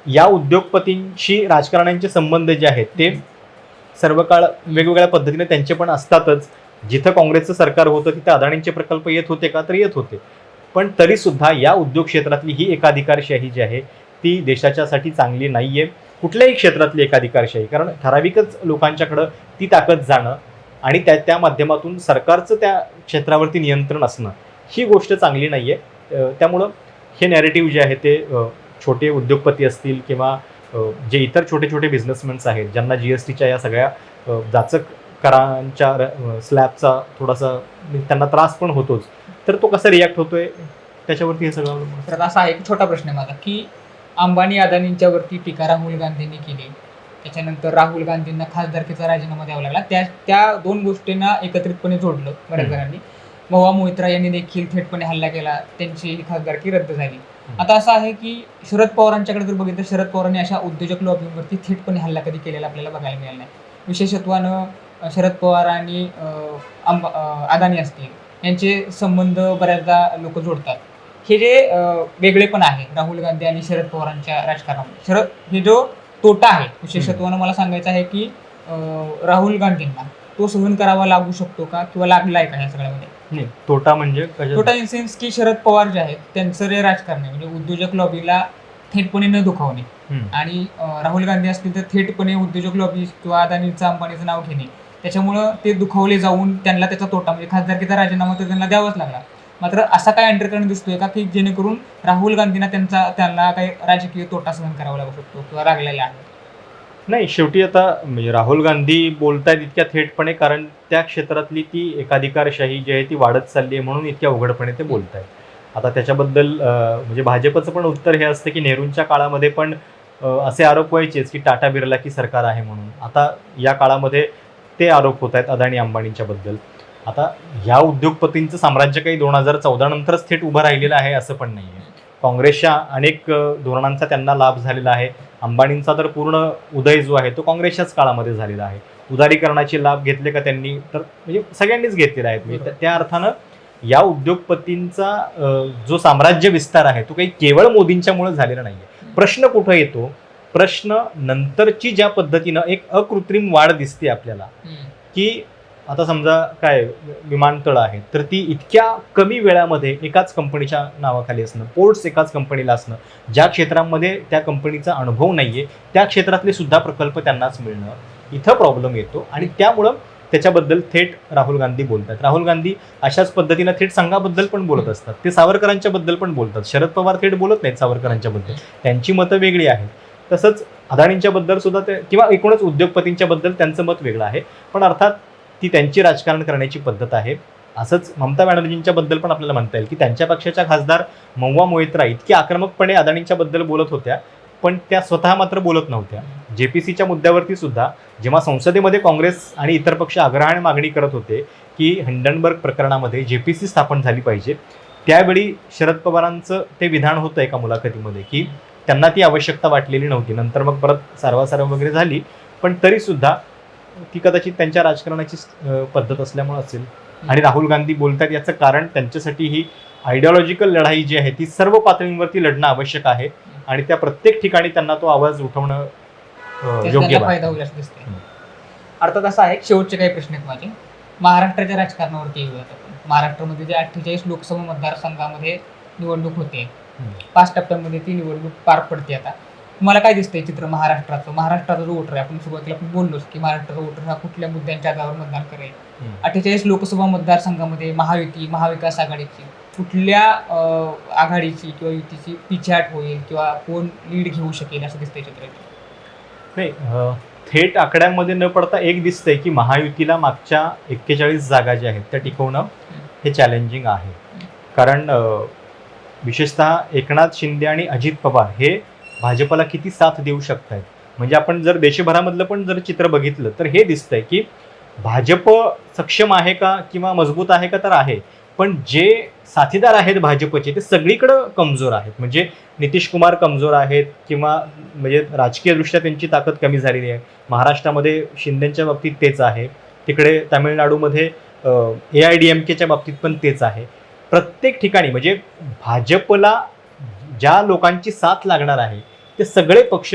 या उद्योगपतींशी राजकारण्यांचे संबंध जे आहेत ते सर्व काळ वेगवेगळ्या पद्धतीने त्यांचे पण असतातच. जिथं काँग्रेसचं सरकार होतं तिथं अदानींचे प्रकल्प येत होते का तर येत होते. पण तरी सुद्धा या उद्योग क्षेत्रातली ही एकाधिकारशाही जी आहे ती देशाच्यासाठी चांगली नाही आहे. कुठल्याही क्षेत्रातली एकाधिकारशाही, कारण ठराविकच लोकांच्याकडं ती ताकद जाणं आणि त्या माध्यमातून सरकारचं त्या क्षेत्रावरती नियंत्रण असणं ही गोष्ट चांगली नाही आहे. त्यामुळं हे नॅरेटिव्ह जे आहे ते छोटे उद्योगपती असतील किंवा जे इतर छोटे छोटे बिझनेसमॅन्स आहेत ज्यांना GSTच्या या सगळ्या जाचक करांच्या स्लॅबचा थोडासा त्यांना त्रास पण होतोच, तर तो कसा रिॲक्ट होतोय त्याच्यावरती हे सगळं अवलंबून तर असा एक छोटा प्रश्न आहे माझा की अंबानी अदानींच्या वरती टीका राहुल गांधींनी केली, त्याच्यानंतर राहुल गांधींना खासदारकीचा राजीनामा द्यावा लागला. त्या 2 गोष्टींना एकत्रितपणे जोडलं बऱ्याच जणांनी. महुआ मोहित्रा यांनी देखील थेटपणे हल्ला केला, त्यांची ही खासदारकी रद्द झाली. आता असं आहे की शरद पवारांच्याकडे जर बघितलं, शरद पवारांनी अशा उद्योजक लॉबीवरती थेटपणे हल्ला कधी केलेला आपल्याला बघायला मिळाला नाही. विशेषत्वानं शरद पवार आणि अदानी असतील यांचे संबंध बऱ्याचदा लोक जोडतात. हे जे वेगळेपण आहे राहुल गांधी आणि शरद पवारांच्या राजकारणामध्ये, हे जो तोटा आहे विशेषत्वानं मला सांगायचं आहे की राहुल गांधींना तो सहन करावा लागू शकतो का किंवा लागलाय का या सगळ्यामध्ये? नाही, तोटा म्हणजे तोटा इन सेन्स की शरद पवार जे आहेत त्यांचं जे राजकारण आहे म्हणजे उद्योजक लॉबीला थेटपणे न दुखावणे आणि राहुल गांधी असतील तर थेटपणे उद्योजक लॉबी किंवा अदानीचं अंबानीचं नाव घेणे, त्याच्यामुळं ते दुखावले जाऊन त्यांना त्याचा तोटा म्हणजे खासदारकीचा राजीनामा तर त्यांना द्यावाच लागला. मात्र असा काय अंडरकरंट दिसतोय का की जेणेकरून राहुल गांधींना त्यांना काही राजकीय तोटा सहन करावा लागू शकतो किंवा लागलेला आहे? नाही, शेवटी आता म्हणजे राहुल गांधी बोलतायत इतक्या थेटपणे कारण त्या क्षेत्रातली ती एकाधिकारशाही जी आहे ती वाढत चालली आहे म्हणून इतक्या उघडपणे ते बोलतायत. आता त्याच्याबद्दल म्हणजे भाजपचं पण उत्तर हे असतं की नेहरूंच्या काळामध्ये पण असे आरोप व्हायचेच की टाटा बिर्ला की सरकार आहे म्हणून. आता या काळामध्ये ते आरोप होत आहेत अदानी अंबानींच्या बद्दल. आता ह्या उद्योगपतींचं साम्राज्य काही 2014 नंतरच थेट उभं राहिलेलं आहे असं पण नाही आहे. काँग्रेसच्या अनेक धोरणांचा त्यांना लाभ झालेला आहे. अंबानींचा तर पूर्ण उदय जो आहे तो काँग्रेसच्याच काळामध्ये झालेला आहे. उदारीकरणाचे लाभ घेतले का त्यांनी तर म्हणजे सगळ्यांनीच घेतलेले आहेत. म्हणजे त्या अर्थानं या उद्योगपतींचा जो साम्राज्य विस्तार आहे तो काही केवळ मोदींच्यामुळे झालेला नाही आहे. प्रश्न कुठं येतो? प्रश्न नंतरची ज्या पद्धतीनं एक अकृत्रिम वाढ दिसते आपल्याला की आता समजा काय विमानतळ आहेत तर ती इतक्या कमी वेळामध्ये एकाच कंपनीच्या नावाखाली असणं, पोर्ट्स एकाच कंपनीला असणं, ज्या क्षेत्रामध्ये त्या कंपनीचा अनुभव नाही आहे त्या क्षेत्रातले सुद्धा प्रकल्प त्यांनाच मिळणं, इथं प्रॉब्लेम येतो. आणि त्यामुळं त्याच्याबद्दल थेट राहुल गांधी बोलतात. राहुल गांधी अशाच पद्धतीनं थेट संघाबद्दल पण बोलत असतात. ते सावरकरांच्या बद्दल पण बोलतात. शरद पवार थेट बोलत नाहीत सावरकरांच्या बद्दल, त्यांची मतं वेगळी आहेत. तसंच अदानींच्या बद्दल सुद्धा ते किंवा एकूणच उद्योगपतींच्या बद्दल त्यांचं मत वेगळं आहे. पण अर्थात ती त्यांची राजकारण करण्याची पद्धत आहे. असंच ममता बॅनर्जींच्या बद्दल पण आपल्याला म्हणता येईल की त्यांच्या पक्षाच्या खासदार महुआ मोहित्रा इतकी आक्रमकपणे अदानींच्या बद्दल बोलत होत्या पण त्या स्वतः मात्र बोलत नव्हत्या. JPCच्या मुद्द्यावरती सुद्धा जेव्हा संसदेमध्ये काँग्रेस आणि इतर पक्ष आग्रहाने मागणी करत होते की हिंडनबर्ग प्रकरणामध्ये JPC स्थापन झाली पाहिजे, त्यावेळी शरद पवारांचं ते विधान होतं एका मुलाखतीमध्ये की त्यांना ती आवश्यकता वाटलेली नव्हती. नंतर मग परत सारवासारव वगैरे झाली पण तरीसुद्धा ती कदाचित त्यांच्या राजकारणाची पद्धत असल्यामुळे असेल. आणि राहुल गांधी बोलतात याचं कारण त्यांच्यासाठी ही आयडिओलॉजिकल लढाई जी आहे ती सर्व पातळींवरती लढणं आवश्यक आहे आणि त्या प्रत्येक ठिकाणी त्यांना तो आवाज उठवणं योग्य त्याचा फायदा वाटतं. होईल असं दिसतंय. अर्थात असं आहे, शेवटचे काही प्रश्न आहेत माझे. महाराष्ट्राच्या राजकारणावरती येऊयात आपण. महाराष्ट्रामध्ये जे 48 लोकसभा मतदारसंघामध्ये निवडणूक होते, 5 टप्प्यांमध्ये ती निवडणूक पार पडते. आता तुम्हाला काय दिसतंय चित्र महाराष्ट्राचा जो वोटर आहे, आपण सुरुवातीला आपण बोललोच की महाराष्ट्राचा वोटर हा कुठल्या मुद्द्यांच्या आधारावर मतदान करेल. 48 लोकसभा मतदारसंघामध्ये महायुती, महाविकास आघाडीची कुठल्या आघाडीची किंवा युतीची पिछेहाट होईल किंवा कोण लीड घेऊ शकेल असं दिसतंय चित्र? नाही, थेट आकड्यांमध्ये न पडता एक दिसतंय की महायुतीला मागच्या 41 जागा ज्या आहेत त्या टिकवणं हे चॅलेंजिंग आहे. कारण विशेषतः एकनाथ शिंदे आणि अजित पवार हे भाजपला किती साथ देऊ शकत आहेत. म्हणजे आपण जर देशभरामधलं पण जर चित्र बघितलं तर हे दिसतंय की भाजप सक्षम आहे का किंवा मजबूत आहे का, तर आहे, पण जे साथीदार आहेत भाजपचे ते सगळीकडं कमजोर आहेत. म्हणजे नितीश कुमार कमजोर आहेत किंवा म्हणजे राजकीयदृष्ट्या त्यांची ताकद कमी झालेली आहे. महाराष्ट्रामध्ये शिंदेच्या बाबतीत तेच आहे, तिकडे तामिळनाडूमध्ये AIDMKच्या बाबतीत पण तेच आहे. प्रत्येक ठिकाणी म्हणजे भाजपला ज्या लोकांची साथ लागणार आहे ते सगळे पक्ष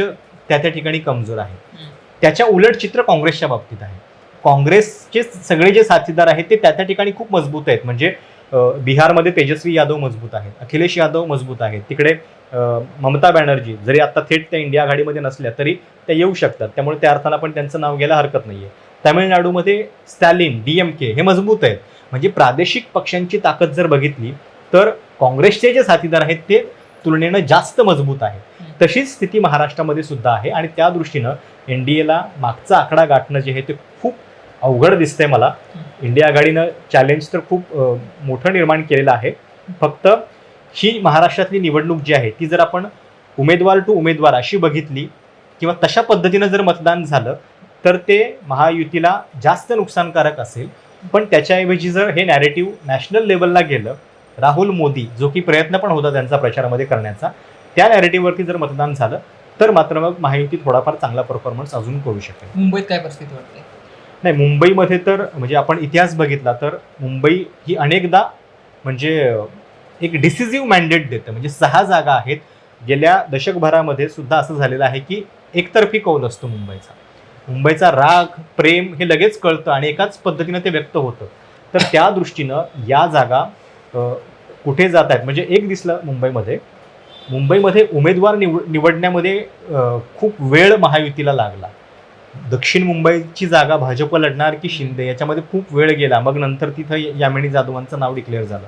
त्या ठिकाणी कमजोर आहेत. त्याच्या उलट चित्र काँग्रेसच्या बाबतीत आहे. काँग्रेसचे सगळे जे साथीदार आहेत ते त्या ठिकाणी खूप मजबूत आहेत. म्हणजे बिहारमध्ये तेजस्वी यादव मजबूत आहेत, अखिलेश यादव मजबूत आहेत, तिकडे ममता बॅनर्जी जरी आता थेट त्या इंडिया आघाडीमध्ये नसल्या तरी त्या येऊ शकतात, त्यामुळे त्या अर्थानं पण त्यांचं नाव घ्यायला हरकत नाही आहे. तामिळनाडूमध्ये स्टॅलिन, DMK हे मजबूत आहेत. म्हणजे प्रादेशिक पक्षांची ताकद जर बघितली तर काँग्रेसचे जे साथीदार आहेत ते तुलनेनं जास्त मजबूत आहेत. तशीच स्थिती महाराष्ट्रामध्ये सुद्धा आहे आणि त्या दृष्टीनं NDAला मागचा आकडा गाठणं जे आहे ते खूप अवघड दिसतंय मला. इंडिया आघाडीनं चॅलेंज तर खूप मोठं निर्माण केलेलं आहे. फक्त ही महाराष्ट्रातली निवडणूक जी आहे ती जर आपण उमेदवार टू उमेदवार अशी बघितली किंवा तशा पद्धतीनं जर मतदान झालं तर ते महायुतीला जास्त नुकसानकारक असेल. पण त्याच्याऐवजी जर हे नॅरेटिव्ह नॅशनल लेवलला गेलं, राहुल मोदी जो की प्रयत्न पण होता त्यांचा प्रचारामध्ये करण्याचा, त्या नॅरेटिव्हवरती जर मतदान झालं तर मात्र मग महायुती थोडाफार चांगला परफॉर्मन्स अजून करू शकेल. मुंबईत काय परिस्थिती वाटते? नाही, मुंबईमध्ये तर म्हणजे आपण इतिहास बघितला तर मुंबई ही अनेकदा म्हणजे एक डिसिसिव्ह मॅन्डेट देतं. म्हणजे 6 जागा आहेत. गेल्या दशकभरामध्ये सुद्धा असं झालेलं आहे की एकतर्फी कौल असतो मुंबईचा राग प्रेम हे लगेच कळतं आणि एकाच पद्धतीनं ते व्यक्त होतं. तर त्या दृष्टीनं या जागा कुठे जात आहेत म्हणजे एक दिसलं मुंबईमध्ये उमेदवार निवडण्यामध्ये खूप वेळ महायुतीला लागला. दक्षिण मुंबईची जागा भाजप लढणार की शिंदे याच्यामध्ये खूप वेळ गेला. मग नंतर तिथं यामिनी जाधवांचं नाव डिक्लेअर झालं.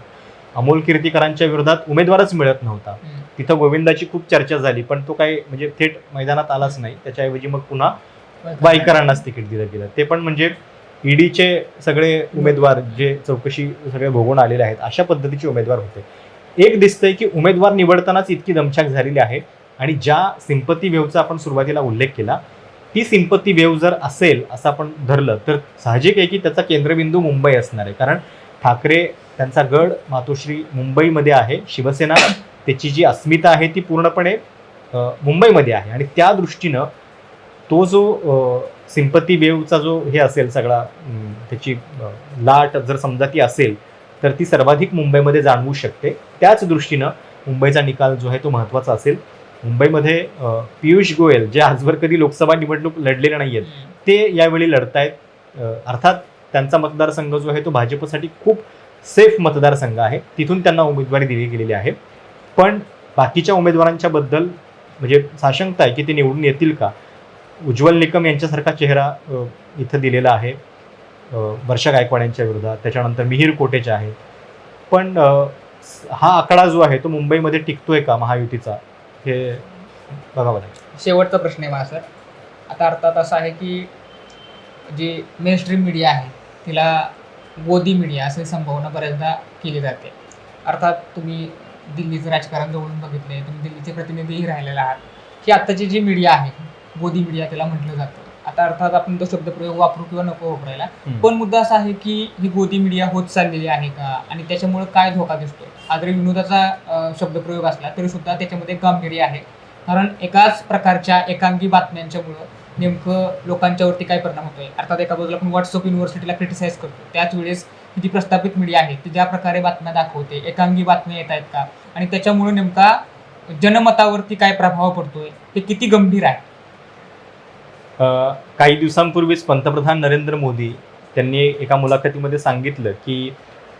अमोल कीर्तीकरांच्या विरोधात उमेदवारच मिळत नव्हता. तिथं गोविंदाची खूप चर्चा झाली पण तो काही म्हणजे थेट मैदानात आलाच नाही. त्याच्याऐवजी मग पुन्हा वाईकरांनाच तिकीट दिलं गेलं. ते पण म्हणजे ईडीचे सगळे उमेदवार जे चौकशी सगळे भोगून आलेले आहेत अशा पद्धतीचे उमेदवार होते. एक दिसतंय की उमेदवार निवडतानाच इतकी दमछाक झालेली आहे आणि ज्या सिंपती वेव्हचा आपण सुरुवातीला उल्लेख केला ती सिंपती वेव्ह जर असेल असं आपण धरलं तर साहजिक आहे की त्याचा केंद्रबिंदू मुंबई असणार आहे. कारण ठाकरे त्यांचा गड मातोश्री मुंबईमध्ये आहे. शिवसेना त्याची जी अस्मिता आहे ती पूर्णपणे मुंबईमध्ये आहे आणि त्या दृष्टीनं तो जो सिंपती वेव्हचा जो हे असेल सगळा त्याची लाट जर समजा ती असेल तर ती सर्वाधिक मुंबईमध्ये जाणवू शकते. त्याच दृष्टीनं मुंबईचा निकाल जो आहे तो महत्त्वाचा असेल. मुंबईमध्ये पियुष गोयल जे आजवर कधी लोकसभा निवडणूक लढलेले नाही आहेत ते यावेळी लढतायत. अर्थात त्यांचा मतदारसंघ जो आहे तो भाजपसाठी खूप सेफ मतदारसंघ आहे. तिथून त्यांना उमेदवारी दिली गेलेली आहे. पण बाकीच्या उमेदवारांच्या बद्दल म्हणजे साशंकता आहे की ते निवडून येतील का. उज्ज्वल निकम यांच्यासारखा चेहरा इथं दिलेला आहे वर्षा गायकवाड यांच्या विरोधात. त्याच्यानंतर मिहीर कोटेचा आहे. पण हा आकडा जो आहे तो मुंबईमध्ये टिकतोय का महायुतीचा हे बघावं लागेल. शेवटचा प्रश्न आहे माझा सर. आता अर्थात असं आहे की जी मेनस्ट्रीम मीडिया आहे तिला गोदी मीडिया असे संभावना बऱ्याचदा केली जाते. अर्थात तुम्ही दिल्लीचं राजकारण जवळून बघितले, तुम्ही दिल्लीचे प्रतिनिधीही राहिलेले आहात. ही आत्ताची जी मीडिया आहे गोदी मीडिया त्याला म्हटलं जातं. आता अर्थात आपण तो शब्दप्रयोग वापरू किंवा नको वापरायला, पण मुद्दा असा आहे की ही गोदी मीडिया होत चाललेली आहे का आणि त्याच्यामुळे काय धोका दिसतो. हा जरी विनोदाचा शब्दप्रयोग असला तरी सुद्धा त्याच्यामध्ये गांभीर्य आहे. कारण एकाच प्रकारच्या एकांगी बातम्यांच्यामुळं नेमकं लोकांच्यावरती काय परिणाम होतोय. अर्थात एका बाजूला आपण व्हॉट्सअप युनिव्हर्सिटीला क्रिटिसाइज करतो, त्याच वेळेस जी प्रस्थापित मीडिया आहे ती ज्या प्रकारे बातम्या दाखवते, एकांगी बातम्या येत आहेत का, आणि त्याच्यामुळे नेमका जनमतावरती काय प्रभाव पडतोय, हे किती गंभीर आहे? काही दिवसांपूर्वीच पंतप्रधान नरेंद्र मोदी त्यांनी एका मुलाखतीमध्ये सांगितलं की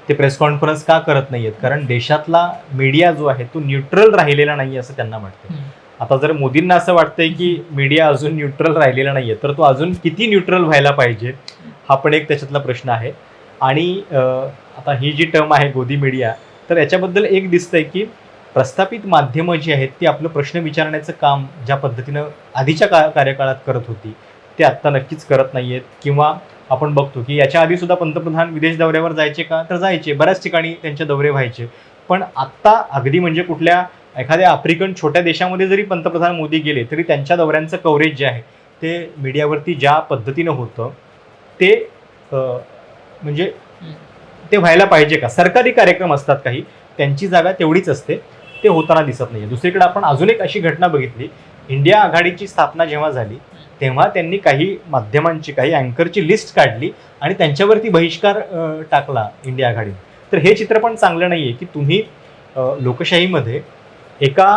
ते प्रेस कॉन्फरन्स का करत नाहीयेत, कारण देशातला मीडिया जो आहे तो न्यूट्रल राहिलेला नाही असं त्यांना वाटतं. आता जर मोदींना असं वाटतंय की मीडिया अजून न्यूट्रल राहिलेला नाहीये, तर तो अजून किती न्यूट्रल व्हायला पाहिजे, हा पण एक त्याच्यातला प्रश्न आहे. आणि आता ही जी टर्म आहे गोदी मीडिया, तर याच्याबद्दल एक दिसतंय की प्रस्थापित माध्यमं जी आहेत ती आपलं प्रश्न विचारण्याचं काम ज्या पद्धतीनं आधीच्या कार्यकाळात करत होती ते आत्ता नक्कीच करत नाहीयेत. किंवा आपण बघतो की याच्या आधी सुद्धा पंतप्रधान विदेश दौऱ्यावर जायचे का, तर जायचे, बऱ्याच ठिकाणी त्यांचे दौरे व्हायचे. पण आत्ता अगदी म्हणजे कुठल्या एखाद्या आफ्रिकन छोट्या देशामध्ये जरी पंतप्रधान मोदी गेले तरी त्यांच्या दौऱ्यांचं कव्हरेज जे आहे ते मीडियावरती ज्या पद्धतीनं होतं ते म्हणजे ते व्हायला पाहिजे का. सरकारी कार्यक्रम असतात काही, त्यांची जागा तेवढीच असते, ते होताना दिसत नाही. दुसरीकडे आपण अजून एक अशी घटना बघितली, इंडिया आघाडीची स्थापना जेव्हा झाली तेव्हा त्यांनी काही माध्यमांची, काही अँकरची लिस्ट काढली आणि त्यांच्यावरती बहिष्कार टाकला इंडिया आघाडीने. तर हे चित्र पण चांगलं नाही आहे की तुम्ही लोकशाहीमध्ये एका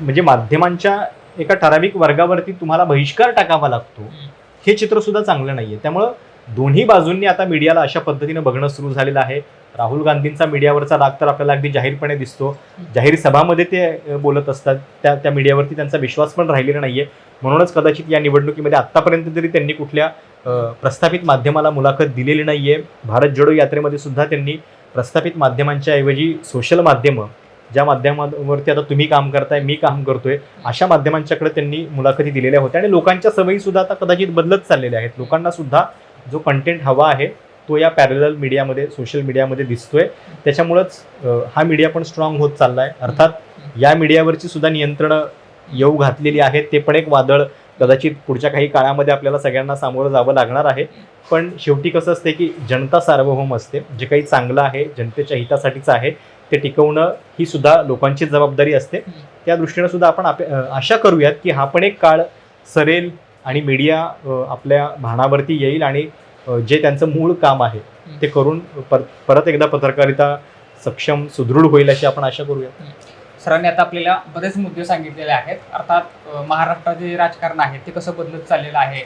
म्हणजे माध्यमांच्या एका ठराविक वर्गावरती तुम्हाला बहिष्कार टाकावा लागतो, हे चित्र सुद्धा चांगलं नाही आहे. त्यामुळं दोन्ही बाजूंनी आता मीडियाला अशा पद्धतीनं बघणं सुरू झालेलं आहे. राहुल गांधींचा मीडियावरचा राग तर आपल्याला अगदी जाहीरपणे दिसतो. जाहीर सभामध्ये ते बोलत असतात, त्या मीडियावरती त्यांचा विश्वास पण राहिलेला नाहीये. म्हणूनच कदाचित या निवडणुकीमध्ये आत्तापर्यंत तरी त्यांनी कुठल्या प्रस्थापित माध्यमाला मुलाखत दिलेली नाहीये. भारत जोडो यात्रेमध्ये सुद्धा त्यांनी प्रस्थापित माध्यमांच्या ऐवजी सोशल माध्यमं, ज्या माध्यमांवरती आता तुम्ही काम करताय, मी काम करतोय, अशा माध्यमांच्याकडे त्यांनी मुलाखती दिलेल्या होत्या. आणि लोकांच्या सवयी सुद्धा आता कदाचित बदलत चाललेल्या आहेत. लोकांना सुद्धा जो कंटेंट हवा आहे तो या पॅरलल मीडियामध्ये, सोशल मीडियामध्ये दिसतोय. त्याच्यामुळंच हा मीडिया पण स्ट्रॉंग होत चाललाय. अर्थात या मीडियावरची सुद्धा नियंत्रणं येऊ घातलेली आहेत. ते पण एक वादळ कदाचित पुढच्या काही काळामध्ये आपल्याला सगळ्यांना सामोरं जावं लागणार आहे. पण शेवटी कसं असते की जनता सार्वभौम असते. जे काही चांगलं आहे, जनतेच्या हितासाठीच आहे, ते टिकवणं ही सुद्धा लोकांची जबाबदारी असते. त्या दृष्टीनं सुद्धा आपण आशा करूयात की हा पण एक काळ सरेल आणि मीडिया आपल्या भानावरती येईल आणि जे त्यांचं मूळ काम आहे ते करून परत एकदा पत्रकारिता सक्षम, सुदृढ होईल अशी आपण आशा करूया. सरांनी आता आपल्याला बरेच मुद्दे सांगितलेले आहेत. अर्थात महाराष्ट्रात जे राजकारण आहे ते कसं बदलत चाललेलं आहे,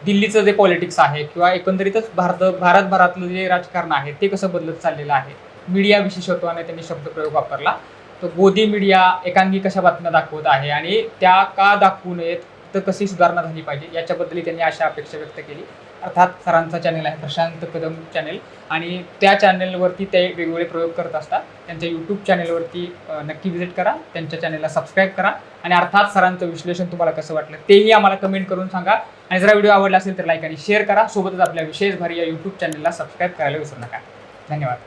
दिल्लीचं जे पॉलिटिक्स आहे किंवा एकंदरीतच भारतभरातलं जे राजकारण आहे ते कसं बदलत चाललेलं आहे. मीडिया विशेषत्वाने त्यांनी शब्दप्रयोग वापरला. तर गोदी मीडिया एकांगी कशा बातम्या दाखवत आहे आणि त्या का दाखवू नयेत, तर कशी सुधारणा झाली पाहिजे याच्याबद्दल त्यांनी अशा अपेक्षा व्यक्त केली. अर्थात सरांचा चॅनल आहे प्रशांत कदम चॅनल, आणि त्या चॅनलवरती ते वेगवेगळे प्रयोग करत असतात. त्यांच्या यूट्यूब चॅनलवरती नक्की व्हिजिट करा, त्यांच्या चॅनलला सबस्क्राईब करा, आणि अर्थात सरांचं विश्लेषण तुम्हाला कसं वाटलं तेही आम्हाला कमेंट करून सांगा. आणि जरा व्हिडिओ आवडला असेल तर लाईक आणि शेअर करा. सोबतच आपल्या विशेष भारी या यूट्यूब चॅनलला सबस्क्राईब करायला विसरू नका. धन्यवाद.